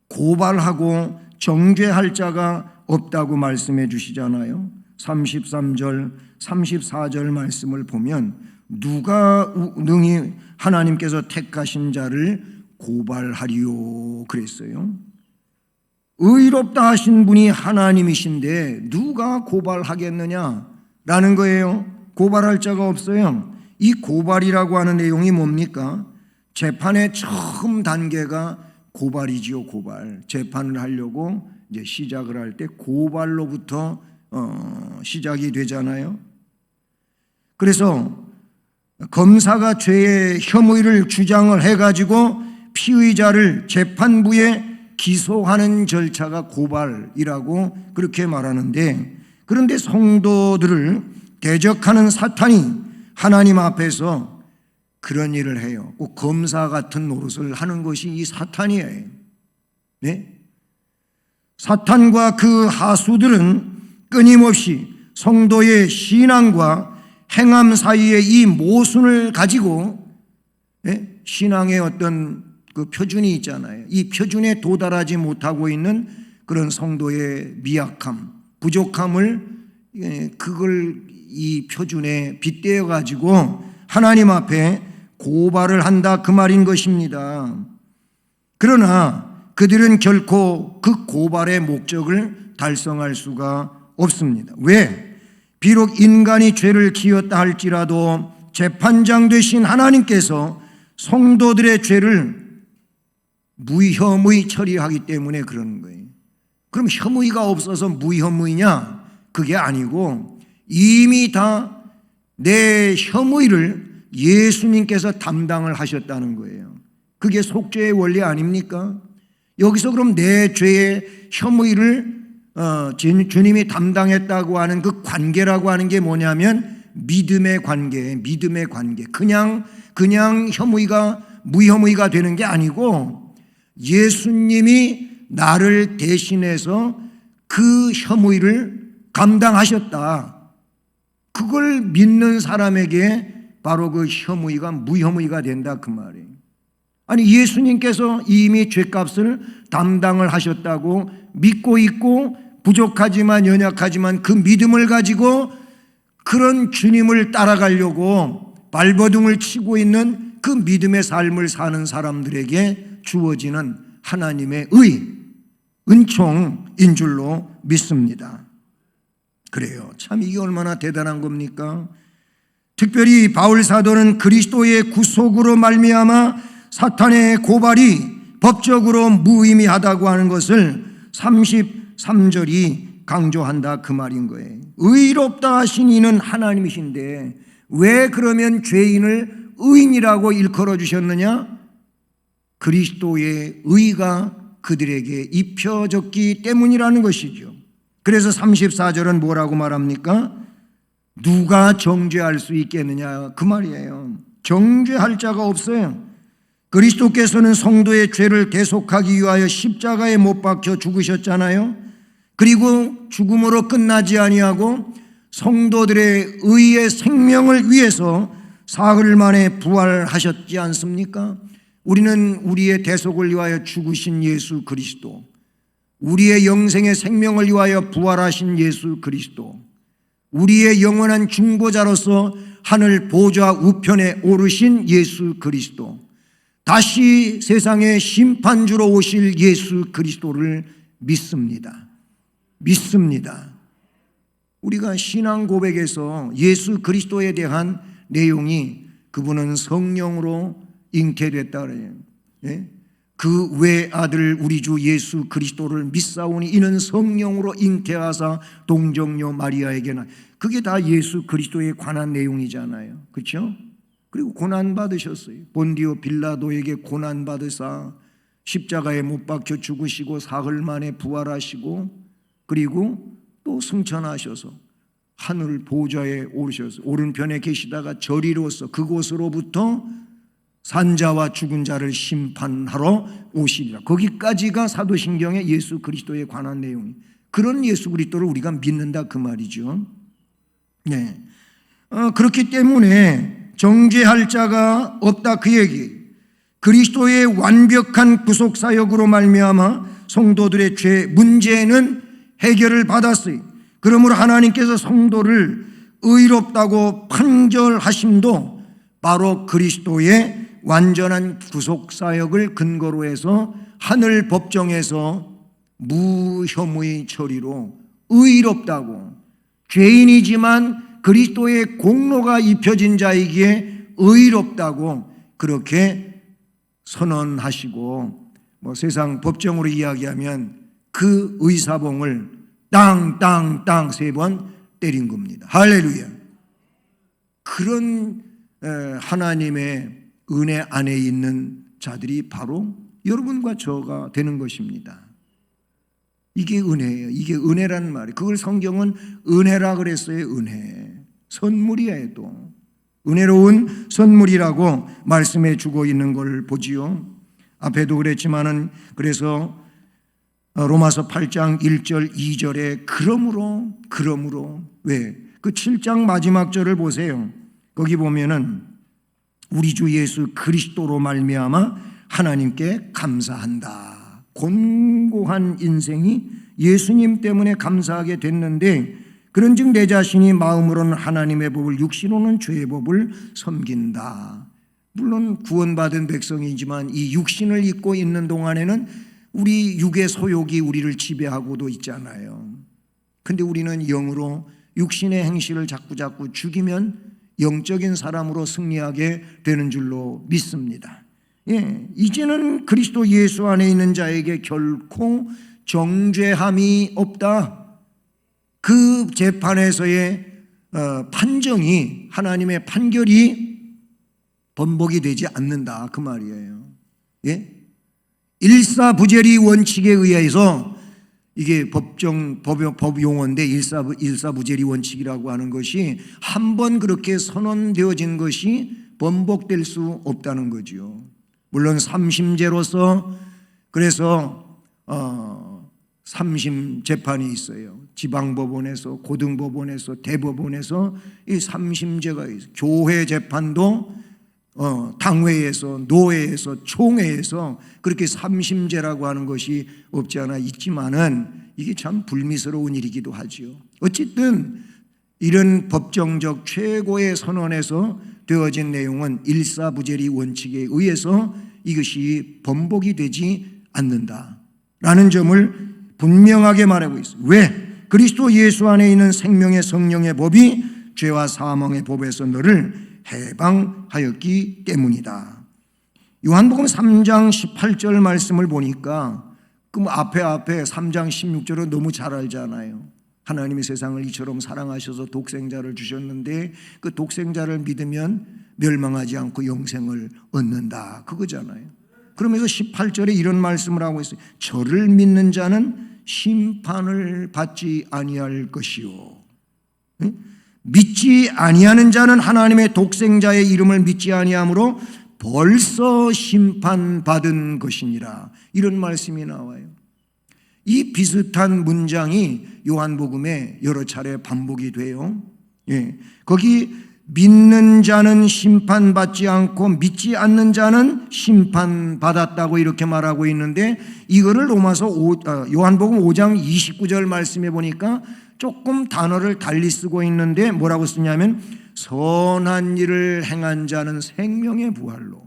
고발하고 정죄할 자가 없다고 말씀해 주시잖아요. 33절, 34절 말씀을 보면 누가 능히 하나님께서 택하신 자를 고발하리요 그랬어요. 의롭다 하신 분이 하나님이신데 누가 고발하겠느냐라는 거예요. 고발할 자가 없어요. 이 고발이라고 하는 내용이 뭡니까? 재판의 처음 단계가 고발이지요. 고발. 재판을 하려고 이제 시작을 할 때 고발로부터 시작이 되잖아요. 그래서 검사가 죄의 혐의를 주장을 해가지고 피의자를 재판부에 기소하는 절차가 고발이라고 그렇게 말하는데, 그런데 성도들을 대적하는 사탄이 하나님 앞에서 그런 일을 해요. 꼭 검사 같은 노릇을 하는 것이 이 사탄이에요. 네? 사탄과 그 하수들은 끊임없이 성도의 신앙과 행함 사이에 이 모순을 가지고, 네? 신앙의 어떤 그 표준이 있잖아요. 이 표준에 도달하지 못하고 있는 그런 성도의 미약함, 부족함을 그걸 이 표준에 빗대어 가지고 하나님 앞에 고발을 한다 그 말인 것입니다. 그러나 그들은 결코 그 고발의 목적을 달성할 수가 없습니다. 왜? 비록 인간이 죄를 지었다 할지라도 재판장 되신 하나님께서 성도들의 죄를 무혐의 처리하기 때문에 그러는 거예요. 그럼 혐의가 없어서 무혐의냐? 그게 아니고 이미 다 내 혐의를 예수님께서 담당을 하셨다는 거예요. 그게 속죄의 원리 아닙니까? 여기서 그럼 내 죄의 혐의를 주님이 담당했다고 하는 그 관계라고 하는 게 뭐냐면 믿음의 관계, 믿음의 관계. 그냥 혐의가 무혐의가 되는 게 아니고 예수님이 나를 대신해서 그 혐의를 감당하셨다. 그걸 믿는 사람에게 바로 그 혐의가 무혐의가 된다 그 말이에요. 아니 예수님께서 이미 죄값을 담당을 하셨다고 믿고 있고 부족하지만 연약하지만 그 믿음을 가지고 그런 주님을 따라가려고 발버둥을 치고 있는 그 믿음의 삶을 사는 사람들에게 주어지는 하나님의 은총인 줄로 믿습니다. 그래요. 참 이게 얼마나 대단한 겁니까? 특별히 바울 사도는 그리스도의 구속으로 말미암아 사탄의 고발이 법적으로 무의미하다고 하는 것을 33절이 강조한다 그 말인 거예요. 의롭다 하신 이는 하나님이신데 왜 그러면 죄인을 의인이라고 일컬어 주셨느냐? 그리스도의 의가 그들에게 입혀졌기 때문이라는 것이죠. 그래서 34절은 뭐라고 말합니까? 누가 정죄할 수 있겠느냐 그 말이에요. 정죄할 자가 없어요. 그리스도께서는 성도의 죄를 대속하기 위하여 십자가에 못 박혀 죽으셨잖아요. 그리고 죽음으로 끝나지 아니하고 성도들의 의의 생명을 위해서 사흘 만에 부활하셨지 않습니까? 우리는 우리의 대속을 위하여 죽으신 예수 그리스도, 우리의 영생의 생명을 위하여 부활하신 예수 그리스도, 우리의 영원한 중보자로서 하늘 보좌 우편에 오르신 예수 그리스도, 다시 세상의 심판주로 오실 예수 그리스도를 믿습니다. 믿습니다. 우리가 신앙 고백에서 예수 그리스도에 대한 내용이 그분은 성령으로 잉태됐다 그래요. 예? 그 외아들 우리 주 예수 그리스도를 믿사오니 이는 성령으로 잉태하사 동정녀 마리아에게나, 그게 다 예수 그리스도에 관한 내용이잖아요. 그렇죠? 그리고 고난 받으셨어요. 본디오 빌라도에게 고난 받으사 십자가에 못 박혀 죽으시고 사흘 만에 부활하시고, 그리고 또 승천하셔서 하늘 보좌에 오르셔서 오른편에 계시다가 저리로서 그곳으로부터 산자와 죽은 자를 심판하러 오시리라. 거기까지가 사도신경의 예수 그리스도에 관한 내용이. 그런 예수 그리스도를 우리가 믿는다 그 말이죠. 네. 그렇기 때문에 정죄할 자가 없다 그 얘기. 그리스도의 완벽한 구속 사역으로 말미암아 성도들의 죄 문제는 해결을 받았어요. 그러므로 하나님께서 성도를 의롭다고 판결하심도 바로 그리스도의 완전한 구속 사역을 근거로 해서 하늘 법정에서 무혐의 처리로 의롭다고, 죄인이지만 그리스도의 공로가 입혀진 자이기에 의롭다고 그렇게 선언하시고, 뭐 세상 법정으로 이야기하면 그 의사봉을 땅 3번 때린 겁니다. 할렐루야. 그런 하나님의 은혜 안에 있는 자들이 바로 여러분과 저가 되는 것입니다. 이게 은혜예요. 이게 은혜라는 말이에요. 그걸 성경은 은혜라 그랬어요. 은혜. 선물이에요. 또 은혜로운 선물이라고 말씀해 주고 있는 걸 보지요. 앞에도 그랬지만은, 그래서 로마서 8장 1절 2절에 그러므로 왜? 그 7장 마지막 절을 보세요. 거기 보면은 우리 주 예수 그리스도로 말미암아 하나님께 감사한다. 곤고한 인생이 예수님 때문에 감사하게 됐는데, 그런즉 내 자신이 마음으로는 하나님의 법을 육신으로는 죄의 법을 섬긴다. 물론 구원받은 백성이지만 이 육신을 입고 있는 동안에는 우리 육의 소욕이 우리를 지배하고도 있잖아요. 근데 우리는 영으로 육신의 행실을 자꾸 죽이면 영적인 사람으로 승리하게 되는 줄로 믿습니다. 예, 이제는 그리스도 예수 안에 있는 자에게 결코 정죄함이 없다. 그 재판에서의 판정이, 하나님의 판결이 번복이 되지 않는다 그 말이에요. 예? 일사부재리 원칙에 의해서, 이게 법 용어인데 일사부재리 원칙이라고 하는 것이 한 번 그렇게 선언되어진 것이 번복될 수 없다는 거죠. 물론 삼심제로서, 그래서 삼심 재판이 있어요. 지방법원에서, 고등법원에서, 대법원에서 이 삼심제가 있어요. 교회 재판도 당회에서, 노회에서, 총회에서 그렇게 삼심제라고 하는 것이 없지 않아 있지만은 이게 참 불미스러운 일이기도 하지요. 어쨌든 이런 법정적 최고의 선언에서 되어진 내용은 일사부재리 원칙에 의해서 이것이 번복이 되지 않는다라는 점을 분명하게 말하고 있습니다. 왜? 그리스도 예수 안에 있는 생명의 성령의 법이 죄와 사망의 법에서 너를 해방하였기 때문이다. 요한복음 3장 18절 말씀을 보니까 그럼 앞에 3장 16절은 너무 잘 알잖아요. 하나님이 세상을 이처럼 사랑하셔서 독생자를 주셨는데 그 독생자를 믿으면 멸망하지 않고 영생을 얻는다, 그거잖아요. 그러면서 18절에 이런 말씀을 하고 있어요. 저를 믿는 자는 심판을 받지 아니할 것이요, 믿지 아니하는 자는 하나님의 독생자의 이름을 믿지 아니하므로 벌써 심판받은 것이니라. 이런 말씀이 나와요. 이 비슷한 문장이 요한복음에 여러 차례 반복이 돼요. 예. 거기 믿는 자는 심판받지 않고 믿지 않는 자는 심판받았다고 이렇게 말하고 있는데, 이거를 요한복음 5장 29절 말씀해 보니까 조금 단어를 달리 쓰고 있는데 뭐라고 쓰냐면 선한 일을 행한 자는 생명의 부활로,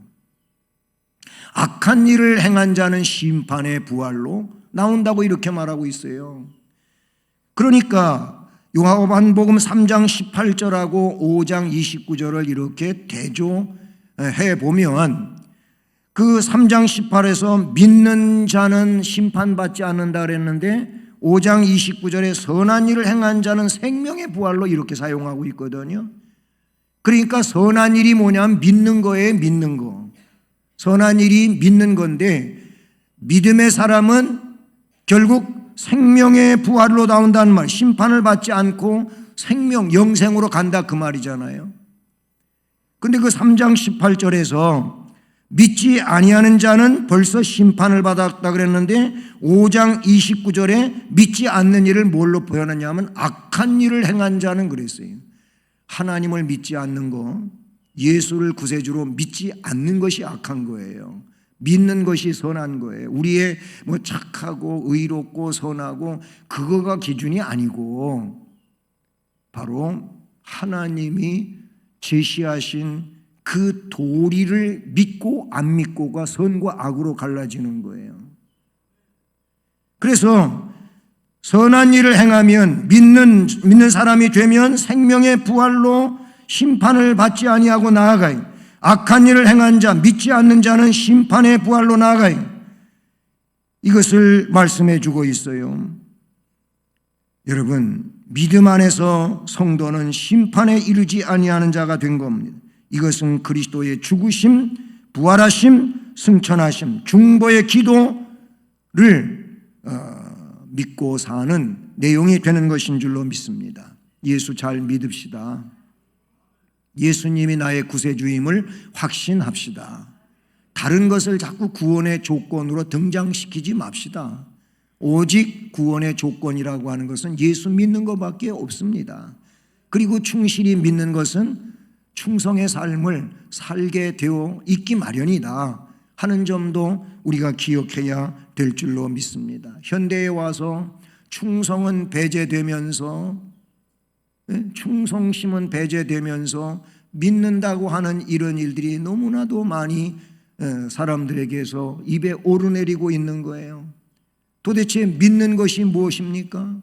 악한 일을 행한 자는 심판의 부활로 나온다고 이렇게 말하고 있어요. 그러니까 요한복음 3장 18절하고 5장 29절을 이렇게 대조해 보면 그 3장 18에서 믿는 자는 심판받지 않는다 그랬는데 5장 29절에 선한 일을 행한 자는 생명의 부활로 이렇게 사용하고 있거든요. 그러니까 선한 일이 뭐냐면 믿는 거예요. 믿는 거. 선한 일이 믿는 건데 믿음의 사람은 결국 생명의 부활로 나온다는 말, 심판을 받지 않고 생명, 영생으로 간다 그 말이잖아요. 근데 그 3장 18절에서 믿지 아니하는 자는 벌써 심판을 받았다 그랬는데 5장 29절에 믿지 않는 일을 뭘로 표현하냐면 악한 일을 행한 자는 그랬어요. 하나님을 믿지 않는 거, 예수를 구세주로 믿지 않는 것이 악한 거예요. 믿는 것이 선한 거예요. 우리의 뭐 착하고 의롭고 선하고 그거가 기준이 아니고 바로 하나님이 제시하신 그 도리를 믿고 안 믿고가 선과 악으로 갈라지는 거예요. 그래서 선한 일을 행하면 믿는 사람이 되면 생명의 부활로 심판을 받지 아니하고 나아가요. 악한 일을 행한 자, 믿지 않는 자는 심판의 부활로 나아가요. 이것을 말씀해 주고 있어요. 여러분, 믿음 안에서 성도는 심판에 이르지 아니하는 자가 된 겁니다. 이것은 그리스도의 죽으심, 부활하심, 승천하심, 중보의 기도를 믿고 사는 내용이 되는 것인 줄로 믿습니다. 예수 잘 믿읍시다. 예수님이 나의 구세주임을 확신합시다. 다른 것을 자꾸 구원의 조건으로 등장시키지 맙시다. 오직 구원의 조건이라고 하는 것은 예수 믿는 것밖에 없습니다. 그리고 충실히 믿는 것은 충성의 삶을 살게 되어 있기 마련이다 하는 점도 우리가 기억해야 될 줄로 믿습니다. 현대에 와서 충성은 배제되면서, 충성심은 배제되면서 믿는다고 하는 이런 일들이 너무나도 많이 사람들에게서 입에 오르내리고 있는 거예요. 도대체 믿는 것이 무엇입니까?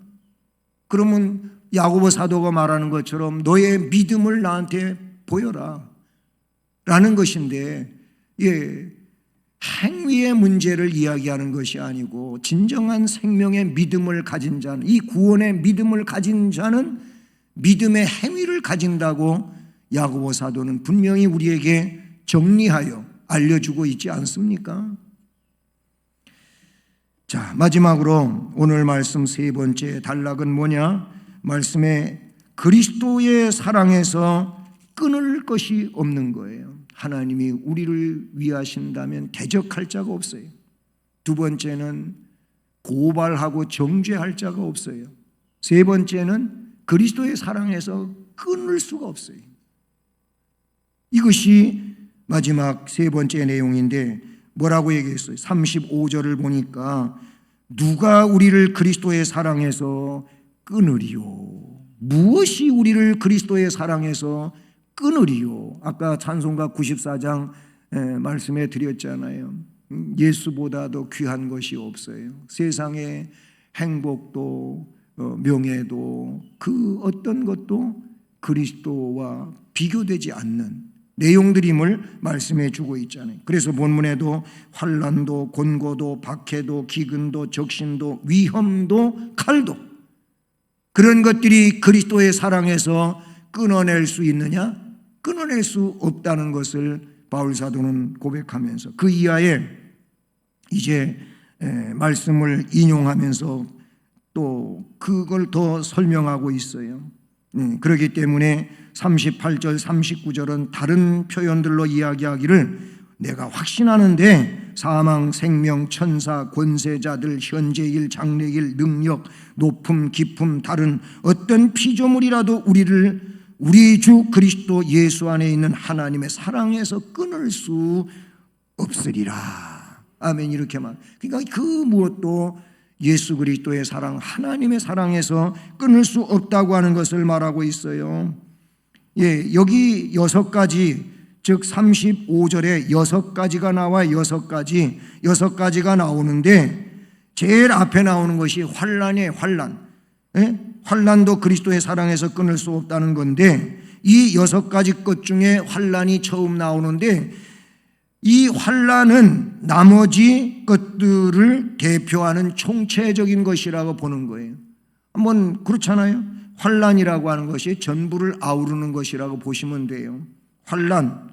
그러면 야고보 사도가 말하는 것처럼 너의 믿음을 나한테 보여라 라는 것인데, 행위의 문제를 이야기하는 것이 아니고 진정한 생명의 믿음을 가진 자는, 이 구원의 믿음을 가진 자는 믿음의 행위를 가진다고 야고보 사도는 분명히 우리에게 정리하여 알려주고 있지 않습니까? 자, 마지막으로 오늘 말씀 세 번째 단락은 뭐냐? 말씀에 그리스도의 사랑에서 끊을 것이 없는 거예요. 하나님이 우리를 위하신다면 대적할 자가 없어요. 두 번째는 고발하고 정죄할 자가 없어요. 세 번째는 그리스도의 사랑에서 끊을 수가 없어요. 이것이 마지막 세 번째 내용인데 뭐라고 얘기했어요? 35절을 보니까 누가 우리를 그리스도의 사랑에서 끊으리요? 무엇이 우리를 그리스도의 사랑에서 끊으리요? 아까 찬송가 94장 말씀해 드렸잖아요. 예수보다도 귀한 것이 없어요. 세상의 행복도 명예도 그 어떤 것도 그리스도와 비교되지 않는 내용들임을 말씀해 주고 있잖아요. 그래서 본문에도 환난도 곤고도 박해도 기근도 적신도 위험도 칼도, 그런 것들이 그리스도의 사랑에서 끊어낼 수 있느냐? 끊어낼 수 없다는 것을 바울 사도는 고백하면서 그 이하에 이제 말씀을 인용하면서 또 그걸 더 설명하고 있어요. 그렇기 때문에 38절 39절은 다른 표현들로 이야기하기를 내가 확신하는데 사망, 생명, 천사, 권세자들, 현재일, 장래일, 능력, 높음, 깊음, 다른 어떤 피조물이라도 우리를 우리 주 그리스도 예수 안에 있는 하나님의 사랑에서 끊을 수 없으리라. 아멘. 이렇게 말. 그러니까 그 무엇도 예수 그리스도의 사랑, 하나님의 사랑에서 끊을 수 없다고 하는 것을 말하고 있어요. 여기 6가지, 즉 35절에 6가지가 나와 6가지가 나오는데 제일 앞에 나오는 것이 환난이에요. 환난. 환난도 그리스도의 사랑에서 끊을 수 없다는 건데, 이 6가지 것 중에 환난이 처음 나오는데, 이 환난은 나머지 것들을 대표하는 총체적인 것이라고 보는 거예요. 한번 그렇잖아요. 환난이라고 하는 것이 전부를 아우르는 것이라고 보시면 돼요. 환난,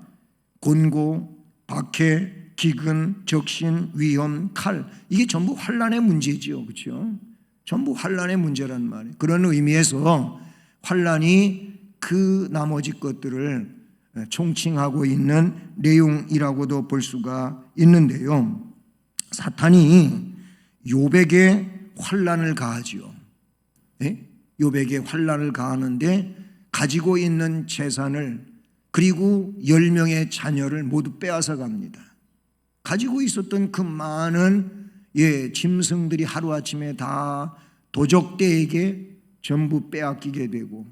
곤고, 박해, 기근, 적신, 위험, 칼, 이게 전부 환난의 문제지요. 그렇죠? 전부 환난의 문제란 말이에요. 그런 의미에서 환난이 그 나머지 것들을 총칭하고 있는 내용이라고도 볼 수가 있는데요. 사탄이 욥에게 환난을 가하지요. 욥에게 환난을 가하는데 가지고 있는 재산을, 그리고 10명의 자녀를 모두 빼앗아 갑니다. 가지고 있었던 그 많은 짐승들이 하루아침에 다 도적대에게 전부 빼앗기게 되고,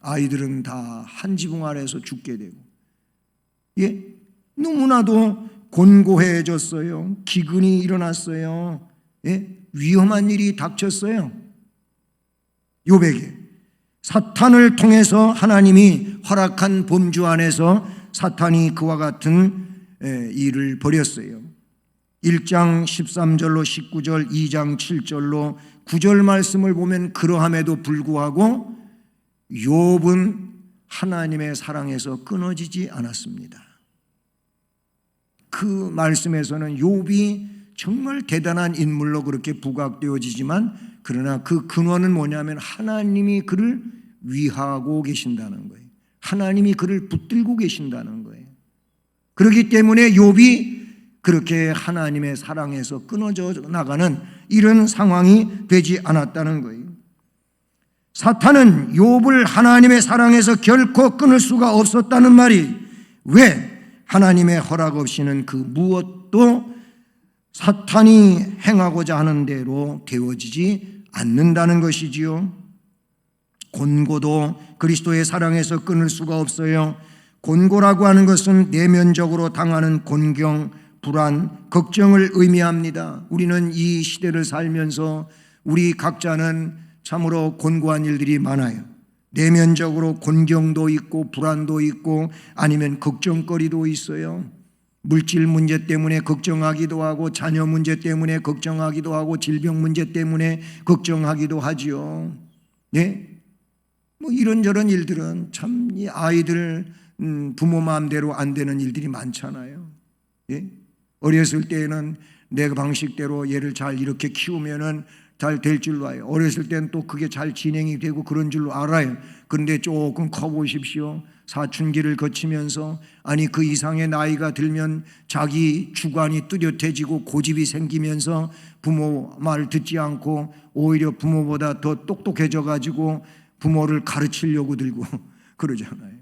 아이들은 다 한 지붕 아래에서 죽게 되고, 너무나도 곤고해졌어요. 기근이 일어났어요. 위험한 일이 닥쳤어요. 욥에게 사탄을 통해서 하나님이 허락한 범주 안에서 사탄이 그와 같은 일을 벌였어요. 1장 13절로 19절, 2장 7절로 9절 말씀을 보면 그러함에도 불구하고 욥은 하나님의 사랑에서 끊어지지 않았습니다. 그 말씀에서는 욥이 정말 대단한 인물로 그렇게 부각되어지지만, 그러나 그 근원은 뭐냐면 하나님이 그를 위하고 계신다는 거예요. 하나님이 그를 붙들고 계신다는 거예요. 그렇기 때문에 욥이 그렇게 하나님의 사랑에서 끊어져 나가는 이런 상황이 되지 않았다는 거예요. 사탄은 욥을 하나님의 사랑에서 결코 끊을 수가 없었다는 말이, 왜? 하나님의 허락 없이는 그 무엇도 사탄이 행하고자 하는 대로 되어지지 않는다는 것이지요. 곤고도 그리스도의 사랑에서 끊을 수가 없어요. 곤고라고 하는 것은 내면적으로 당하는 곤경, 불안, 걱정을 의미합니다. 우리는 이 시대를 살면서 우리 각자는 참으로 곤고한 일들이 많아요. 내면적으로 곤경도 있고 불안도 있고 아니면 걱정거리도 있어요. 물질 문제 때문에 걱정하기도 하고, 자녀 문제 때문에 걱정하기도 하고, 질병 문제 때문에 걱정하기도 하지요. 뭐 이런저런 일들은 참 이 아이들 부모 마음대로 안 되는 일들이 많잖아요. 어렸을 때는 내 방식대로 얘를 잘 이렇게 키우면은 잘 될 줄로 알아요. 어렸을 때는 또 그게 잘 진행이 되고 그런 줄로 알아요. 그런데 조금 커보십시오. 사춘기를 거치면서, 아니 그 이상의 나이가 들면 자기 주관이 뚜렷해지고 고집이 생기면서 부모 말 듣지 않고 오히려 부모보다 더 똑똑해져 가지고 부모를 가르치려고 들고 그러잖아요.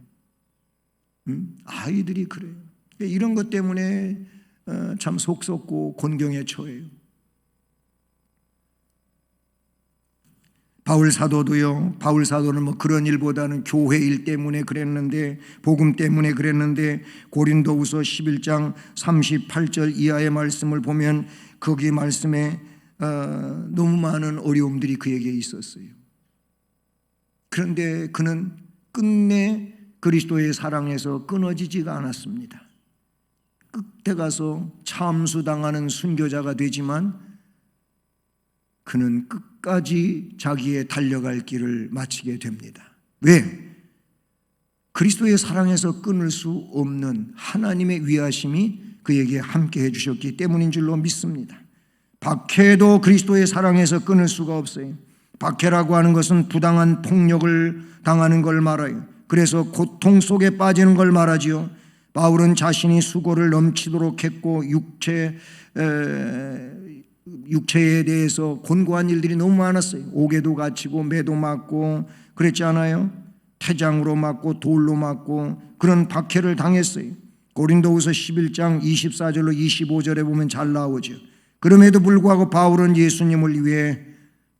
아이들이 그래요. 이런 것 때문에 참 속 썩고 곤경에 처해요. 바울 사도도요. 바울 사도는 뭐 그런 일보다는 교회 일 때문에 그랬는데, 복음 때문에 그랬는데, 고린도후서 11장 38절 이하의 말씀을 보면 거기 말씀에 너무 많은 어려움들이 그에게 있었어요. 그런데 그는 끝내 그리스도의 사랑에서 끊어지지가 않았습니다. 끝에 가서 참수당하는 순교자가 되지만 그는 끝까지 자기의 달려갈 길을 마치게 됩니다. 왜? 그리스도의 사랑에서 끊을 수 없는 하나님의 위하심이 그에게 함께 해주셨기 때문인 줄로 믿습니다. 박해도 그리스도의 사랑에서 끊을 수가 없어요. 박해라고 하는 것은 부당한 폭력을 당하는 걸 말해요. 그래서 고통 속에 빠지는 걸 말하지요. 바울은 자신이 수고를 넘치도록 했고 육체에 대해서 곤고한 일들이 너무 많았어요. 옥에도 갇히고 매도 맞고 그랬지 않아요? 태장으로 맞고 돌로 맞고 그런 박해를 당했어요. 고린도후서 11장 24절로 25절에 보면 잘 나오죠. 그럼에도 불구하고 바울은 예수님을 위해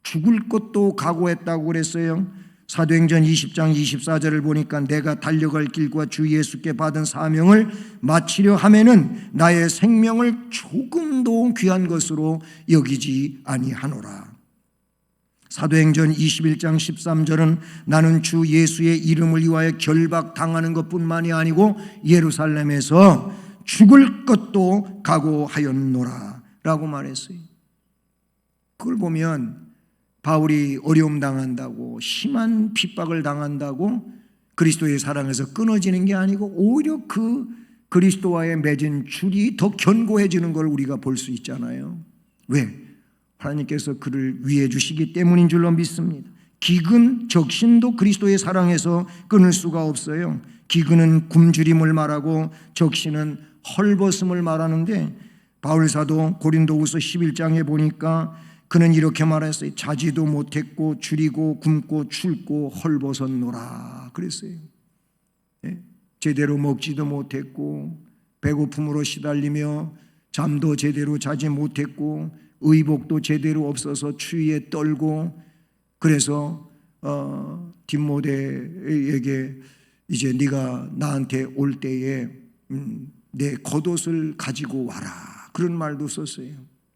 죽을 것도 각오했다고 그랬어요. 사도행전 20장 24절을 보니까 내가 달려갈 길과 주 예수께 받은 사명을 마치려 하면은 나의 생명을 조금도 귀한 것으로 여기지 아니하노라. 사도행전 21장 13절은 나는 주 예수의 이름을 위하여 결박당하는 것뿐만이 아니고 예루살렘에서 죽을 것도 각오하였노라 라고 말했어요. 그걸 보면 바울이 어려움 당한다고, 심한 핍박을 당한다고 그리스도의 사랑에서 끊어지는 게 아니고 오히려 그 그리스도와의 맺은 줄이 더 견고해지는 걸 우리가 볼 수 있잖아요. 왜? 하나님께서 그를 위해 주시기 때문인 줄로 믿습니다. 기근, 적신도 그리스도의 사랑에서 끊을 수가 없어요. 기근은 굶주림을 말하고 적신은 헐벗음을 말하는데 바울사도 고린도후서 11장에 보니까 그는 이렇게 말했어요. 자지도 못했고 줄이고 굶고 춥고 헐벗었노라 그랬어요. 제대로 먹지도 못했고 배고픔으로 시달리며 잠도 제대로 자지 못했고 의복도 제대로 없어서 추위에 떨고, 그래서 디모데에게 이제 네가 나한테 올 때에 내 겉옷을 가지고 와라 그런 말도 썼어요.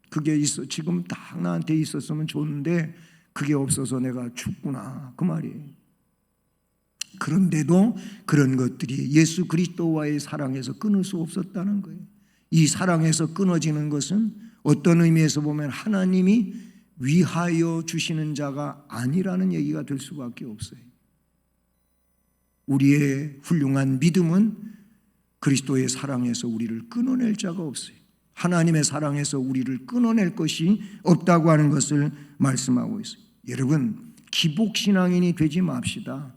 그게 지금 딱 나한테 있었으면 좋은데 그게 없어서 내가 죽구나 그 말이에요. 그런데도 그런 것들이 예수 그리스도와의 사랑에서 끊을 수 없었다는 거예요. 이 사랑에서 끊어지는 것은 어떤 의미에서 보면 하나님이 위하여 주시는 자가 아니라는 얘기가 될 수밖에 없어요. 우리의 훌륭한 믿음은 그리스도의 사랑에서 우리를 끊어낼 자가 없어요. 하나님의 사랑에서 우리를 끊어낼 것이 없다고 하는 것을 말씀하고 있어요. 여러분, 기복신앙인이 되지 맙시다.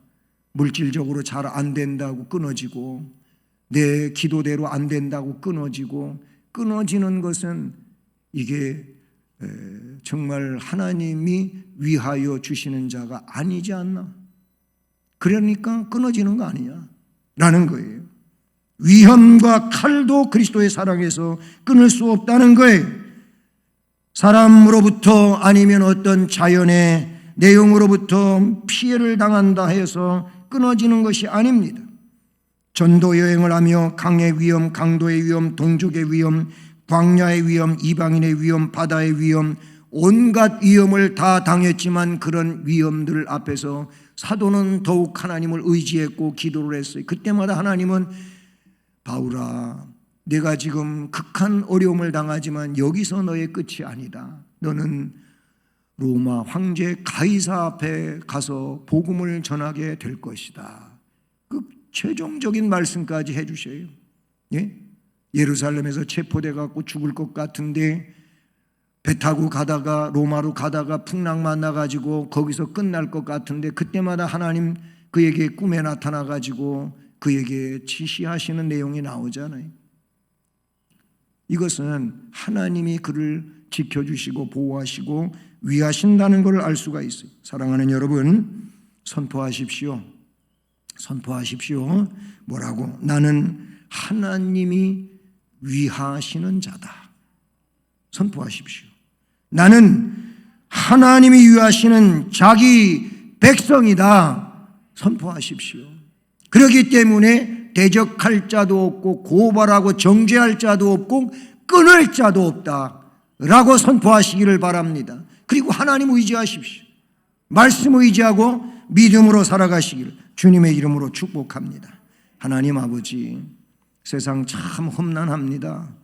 물질적으로 잘 안 된다고 끊어지고 내 기도대로 안 된다고 끊어지고, 끊어지는 것은 이게 정말 하나님이 위하여 주시는 자가 아니지 않나? 그러니까 끊어지는 거 아니냐라는 거예요. 위험과 칼도 그리스도의 사랑에서 끊을 수 없다는 거예요. 사람으로부터 아니면 어떤 자연의 내용으로부터 피해를 당한다 해서 끊어지는 것이 아닙니다. 전도 여행을 하며 강의 위험, 강도의 위험, 동족의 위험, 광야의 위험, 이방인의 위험, 바다의 위험, 온갖 위험을 다 당했지만 그런 위험들 앞에서 사도는 더욱 하나님을 의지했고 기도를 했어요. 그때마다 하나님은 바울아, 내가 지금 극한 어려움을 당하지만 여기서 너의 끝이 아니다. 너는 로마 황제 가이사 앞에 가서 복음을 전하게 될 것이다. 그 최종적인 말씀까지 해주셔요. 예? 예루살렘에서 체포돼 갖고 죽을 것 같은데 배 타고 가다가 로마로 가다가 풍랑 만나가지고 거기서 끝날 것 같은데 그때마다 하나님 그에게 꿈에 나타나가지고 그에게 지시하시는 내용이 나오잖아요. 이것은 하나님이 그를 지켜주시고 보호하시고 위하신다는 걸 알 수가 있어요. 사랑하는 여러분, 선포하십시오. 선포하십시오. 뭐라고? 나는 하나님이 위하시는 자다. 선포하십시오. 나는 하나님이 위하시는 자기 백성이다. 선포하십시오. 그렇기 때문에 대적할 자도 없고 고발하고 정죄할 자도 없고 끊을 자도 없다라고 선포하시기를 바랍니다. 그리고 하나님 의지하십시오. 말씀 의지하고 믿음으로 살아가시기를 주님의 이름으로 축복합니다. 하나님 아버지, 세상 참 험난합니다.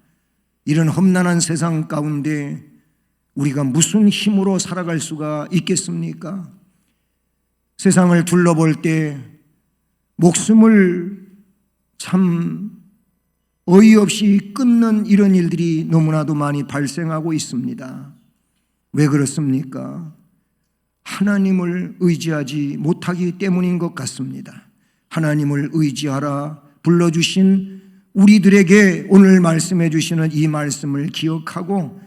이런 험난한 세상 가운데 우리가 무슨 힘으로 살아갈 수가 있겠습니까? 세상을 둘러볼 때 목숨을 참 어이없이 끊는 이런 일들이 너무나도 많이 발생하고 있습니다. 왜 그렇습니까? 하나님을 의지하지 못하기 때문인 것 같습니다. 하나님을 의지하라 불러주신 우리들에게 오늘 말씀해 주시는 이 말씀을 기억하고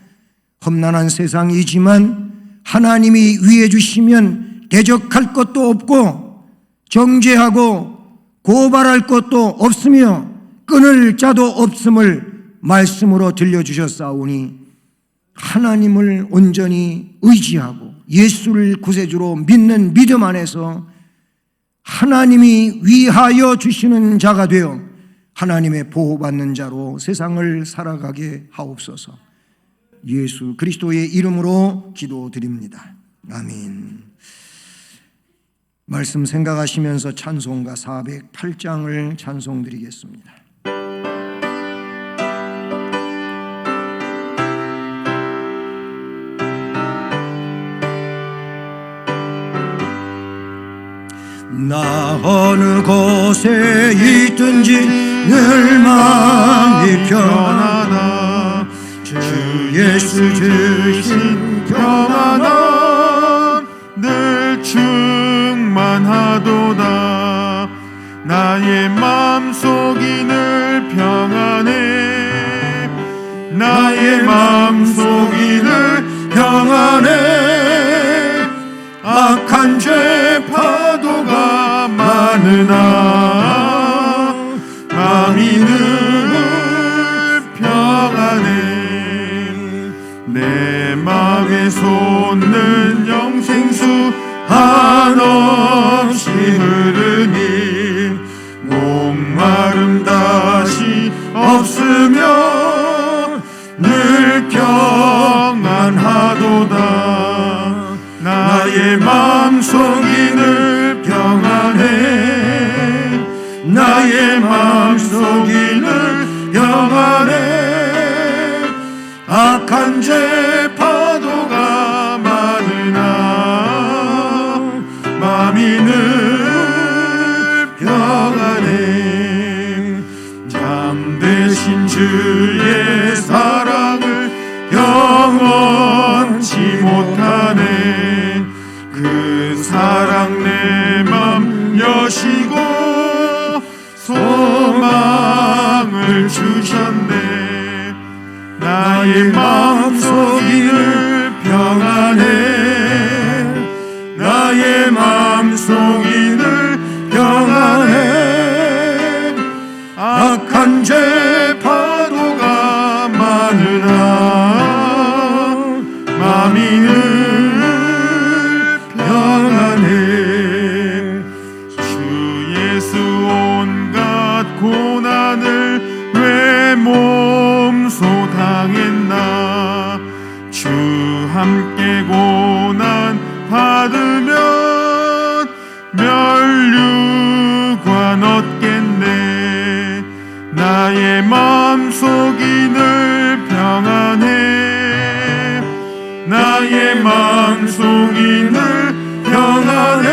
험난한 세상이지만 하나님이 위해 주시면 대적할 것도 없고 정죄하고 고발할 것도 없으며 끊을 자도 없음을 말씀으로 들려주셨사오니 하나님을 온전히 의지하고 예수를 구세주로 믿는 믿음 안에서 하나님이 위하여 주시는 자가 되어 하나님의 보호받는 자로 세상을 살아가게 하옵소서. 예수 그리스도의 이름으로 기도드립니다. 아멘. 말씀 생각하시면서 찬송가 408장을 찬송드리겠습니다. 나 어느 곳에 있든지 늘 마음이 편하다. 주 예수 주신
평안함 늘 충만하도다. 나의 마음속이 늘 평안해. 나의 마음속이 늘 평안해. 악한 죄 파도가 많으나 마음이 늘 평안해. 내 마음에 솟는 영생수 한없이 흐르니 목마름 다시 없으며 늘 평안하도다. 나의 마음속이 늘 평안해. 나의 마음속이 늘 평안해. 악한 죄 파도가 많으나 마음이 늘 평안해. 잠드신 주의 사랑을 영원치 못하네. 그 사랑 내 맘 여시고 소망을 주셨네. 나의 마음속이 늘 평안해. 나의 마음속이 늘 평안해. 악한 죄 파도가 많으나 마음이 늘 평안해. 주 예수 온갖 고난을 왜 몸소 당했나. 주 함께 고난 받으면 멸류관 얻겠네. 나의 마음속이 늘 평안해. 나의 마음속이 늘 평안해.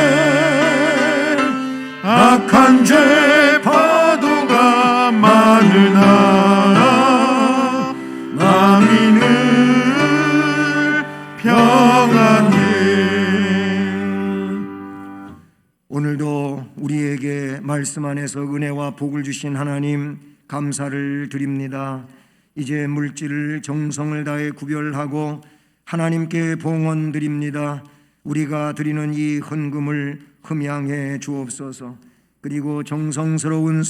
악한 죄 파도가 많으나 마음이 늘 평안해.
오늘도 우리에게 말씀 안에서 은혜와 복을 주신 하나님 감사를 드립니다. 이제 물질을 정성을 다해 구별하고 하나님께 봉헌 드립니다. 우리가 드리는 이 헌금을 흠양해 주옵소서. 그리고 정성스러운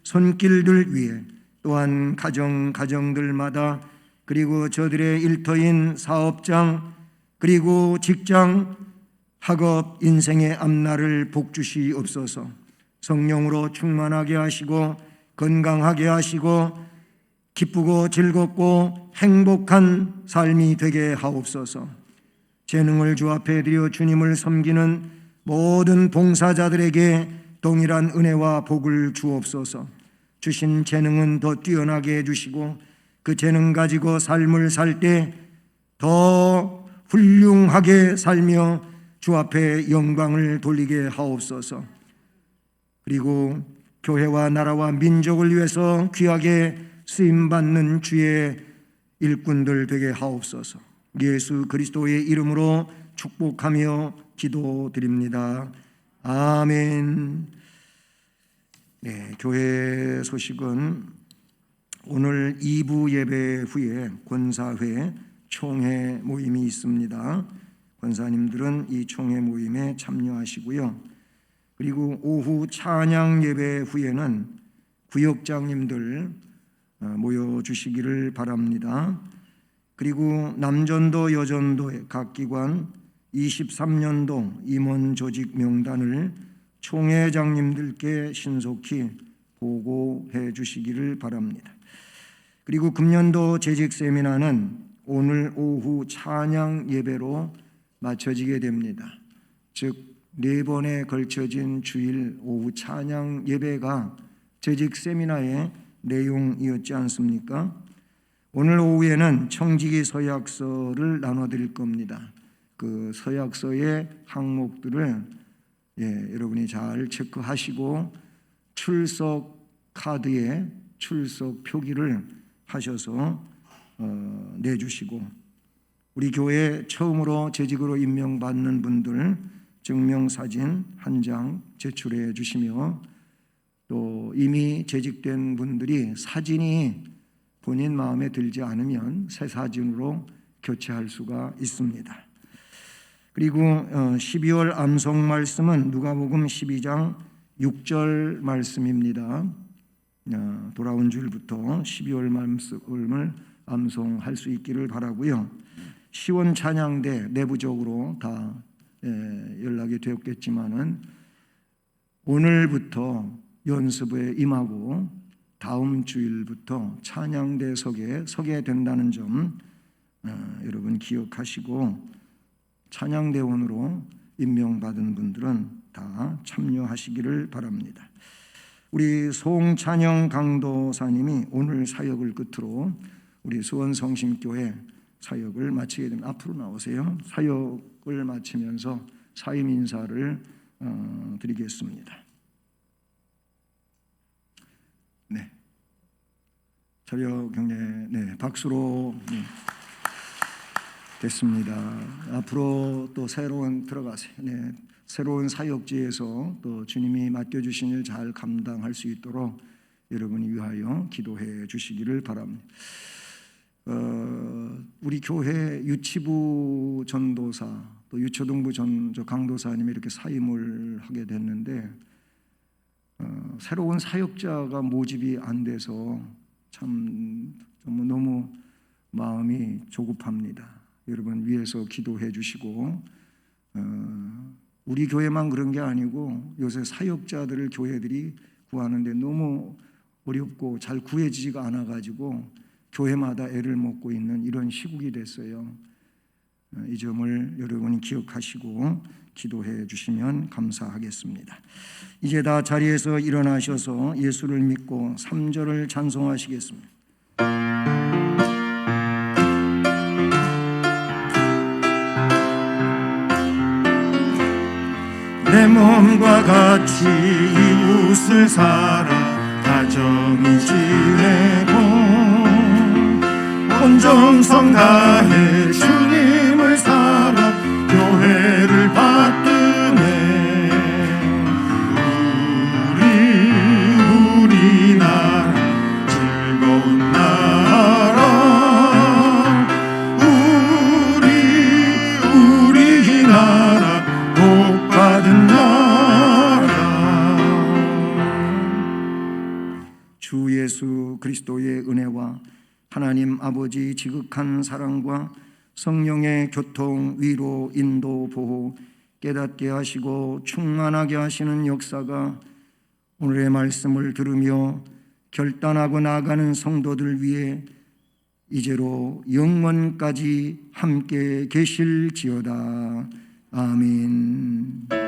손길들 위해 또한 가정들마다 그리고 저들의 일터인 사업장 그리고 직장 학업 인생의 앞날을 복주시옵소서. 성령으로 충만하게 하시고 건강하게 하시고 기쁘고 즐겁고 행복한 삶이 되게 하옵소서. 재능을 주 앞에 드려 주님을 섬기는 모든 봉사자들에게 동일한 은혜와 복을 주옵소서. 주신 재능은 더 뛰어나게 해주시고 그 재능 가지고 삶을 살 때 더 훌륭하게 살며 주 앞에 영광을 돌리게 하옵소서. 그리고 교회와 나라와 민족을 위해서 귀하게 쓰임받는 주의 일꾼들 되게 하옵소서. 예수 그리스도의 이름으로 축복하며 기도드립니다. 아멘. 네, 교회 소식은 오늘 2부 예배 후에 권사회 총회 모임이 있습니다. 권사님들은 이 총회 모임에 참여하시고요. 그리고 오후 찬양 예배 후에는 구역장님들 모여주시기를 바랍니다. 그리고 남전도 여전도의 각 기관 23년도 임원 조직 명단을 총회장님들께 신속히 보고해 주시기를 바랍니다. 그리고 금년도 재직 세미나는 오늘 오후 찬양 예배로 맞춰지게 됩니다. 즉 4번에 걸쳐진 주일 오후 찬양 예배가 재직 세미나의 내용이었지 않습니까? 오늘 오후에는 청지기 서약서를 나눠드릴 겁니다. 그 서약서의 항목들을 여러분이 잘 체크하시고 출석 카드에 출석 표기를 하셔서 내주시고, 우리 교회 처음으로 재직으로 임명받는 분들 증명사진 한 장 제출해 주시며, 또 이미 재직된 분들이 사진이 본인 마음에 들지 않으면 새 사진으로 교체할 수가 있습니다. 그리고 12월 암송 말씀은 누가복음 12장 6절 말씀입니다. 돌아온 줄부터 12월 말씀을 암송할 수 있기를 바라고요. 시원 찬양대 내부적으로 다 연락이 되었겠지만은 오늘부터 연습에 임하고 다음 주일부터 찬양대석에 서게 된다는 점 여러분 기억하시고, 찬양대원으로 임명받은 분들은 다 참여하시기를 바랍니다. 우리 송찬영 강도사님이 오늘 사역을 끝으로 우리 수원성심교회 사역을 마치게 됩니다. 앞으로 나오세요. 사역을 마치면서 사임 인사를 드리겠습니다. 네, 자료 경례 박수로 됐습니다. 앞으로 또 새로운 들어가세요. 새로운 사역지에서 또 주님이 맡겨주신 일 잘 감당할 수 있도록 여러분이 위하여 기도해 주시기를 바랍니다. 우리 교회 유치부 전도사 또 유초등부 강도사님이 이렇게 사임을 하게 됐는데 새로운 사역자가 모집이 안 돼서 참 너무 마음이 조급합니다. 여러분 위에서 기도해 주시고, 우리 교회만 그런 게 아니고 요새 사역자들을 교회들이 구하는데 너무 어렵고 잘 구해지지가 않아가지고 교회마다 애를 먹고 있는 이런 시국이 됐어요. 이 점을 여러분이 기억하시고 기도해 주시면 감사하겠습니다. 이제 다 자리에서 일어나셔서 예수를 믿고 3절을 찬송하시겠습니다.
내 몸과 같이 이웃을 살아 가정이 지내고 온 정성 다해 주님을 살아 교회를 받드네. 우리나라 즐거운 나라, 우리나라 복받은 나라.
주 예수 그리스도의 은혜와 하나님 아버지 지극한 사랑과 성령의 교통, 위로, 인도, 보호, 깨닫게 하시고 충만하게 하시는 역사가 오늘의 말씀을 들으며 결단하고 나아가는 성도들 위해 이제로 영원까지 함께 계실지어다. 아멘.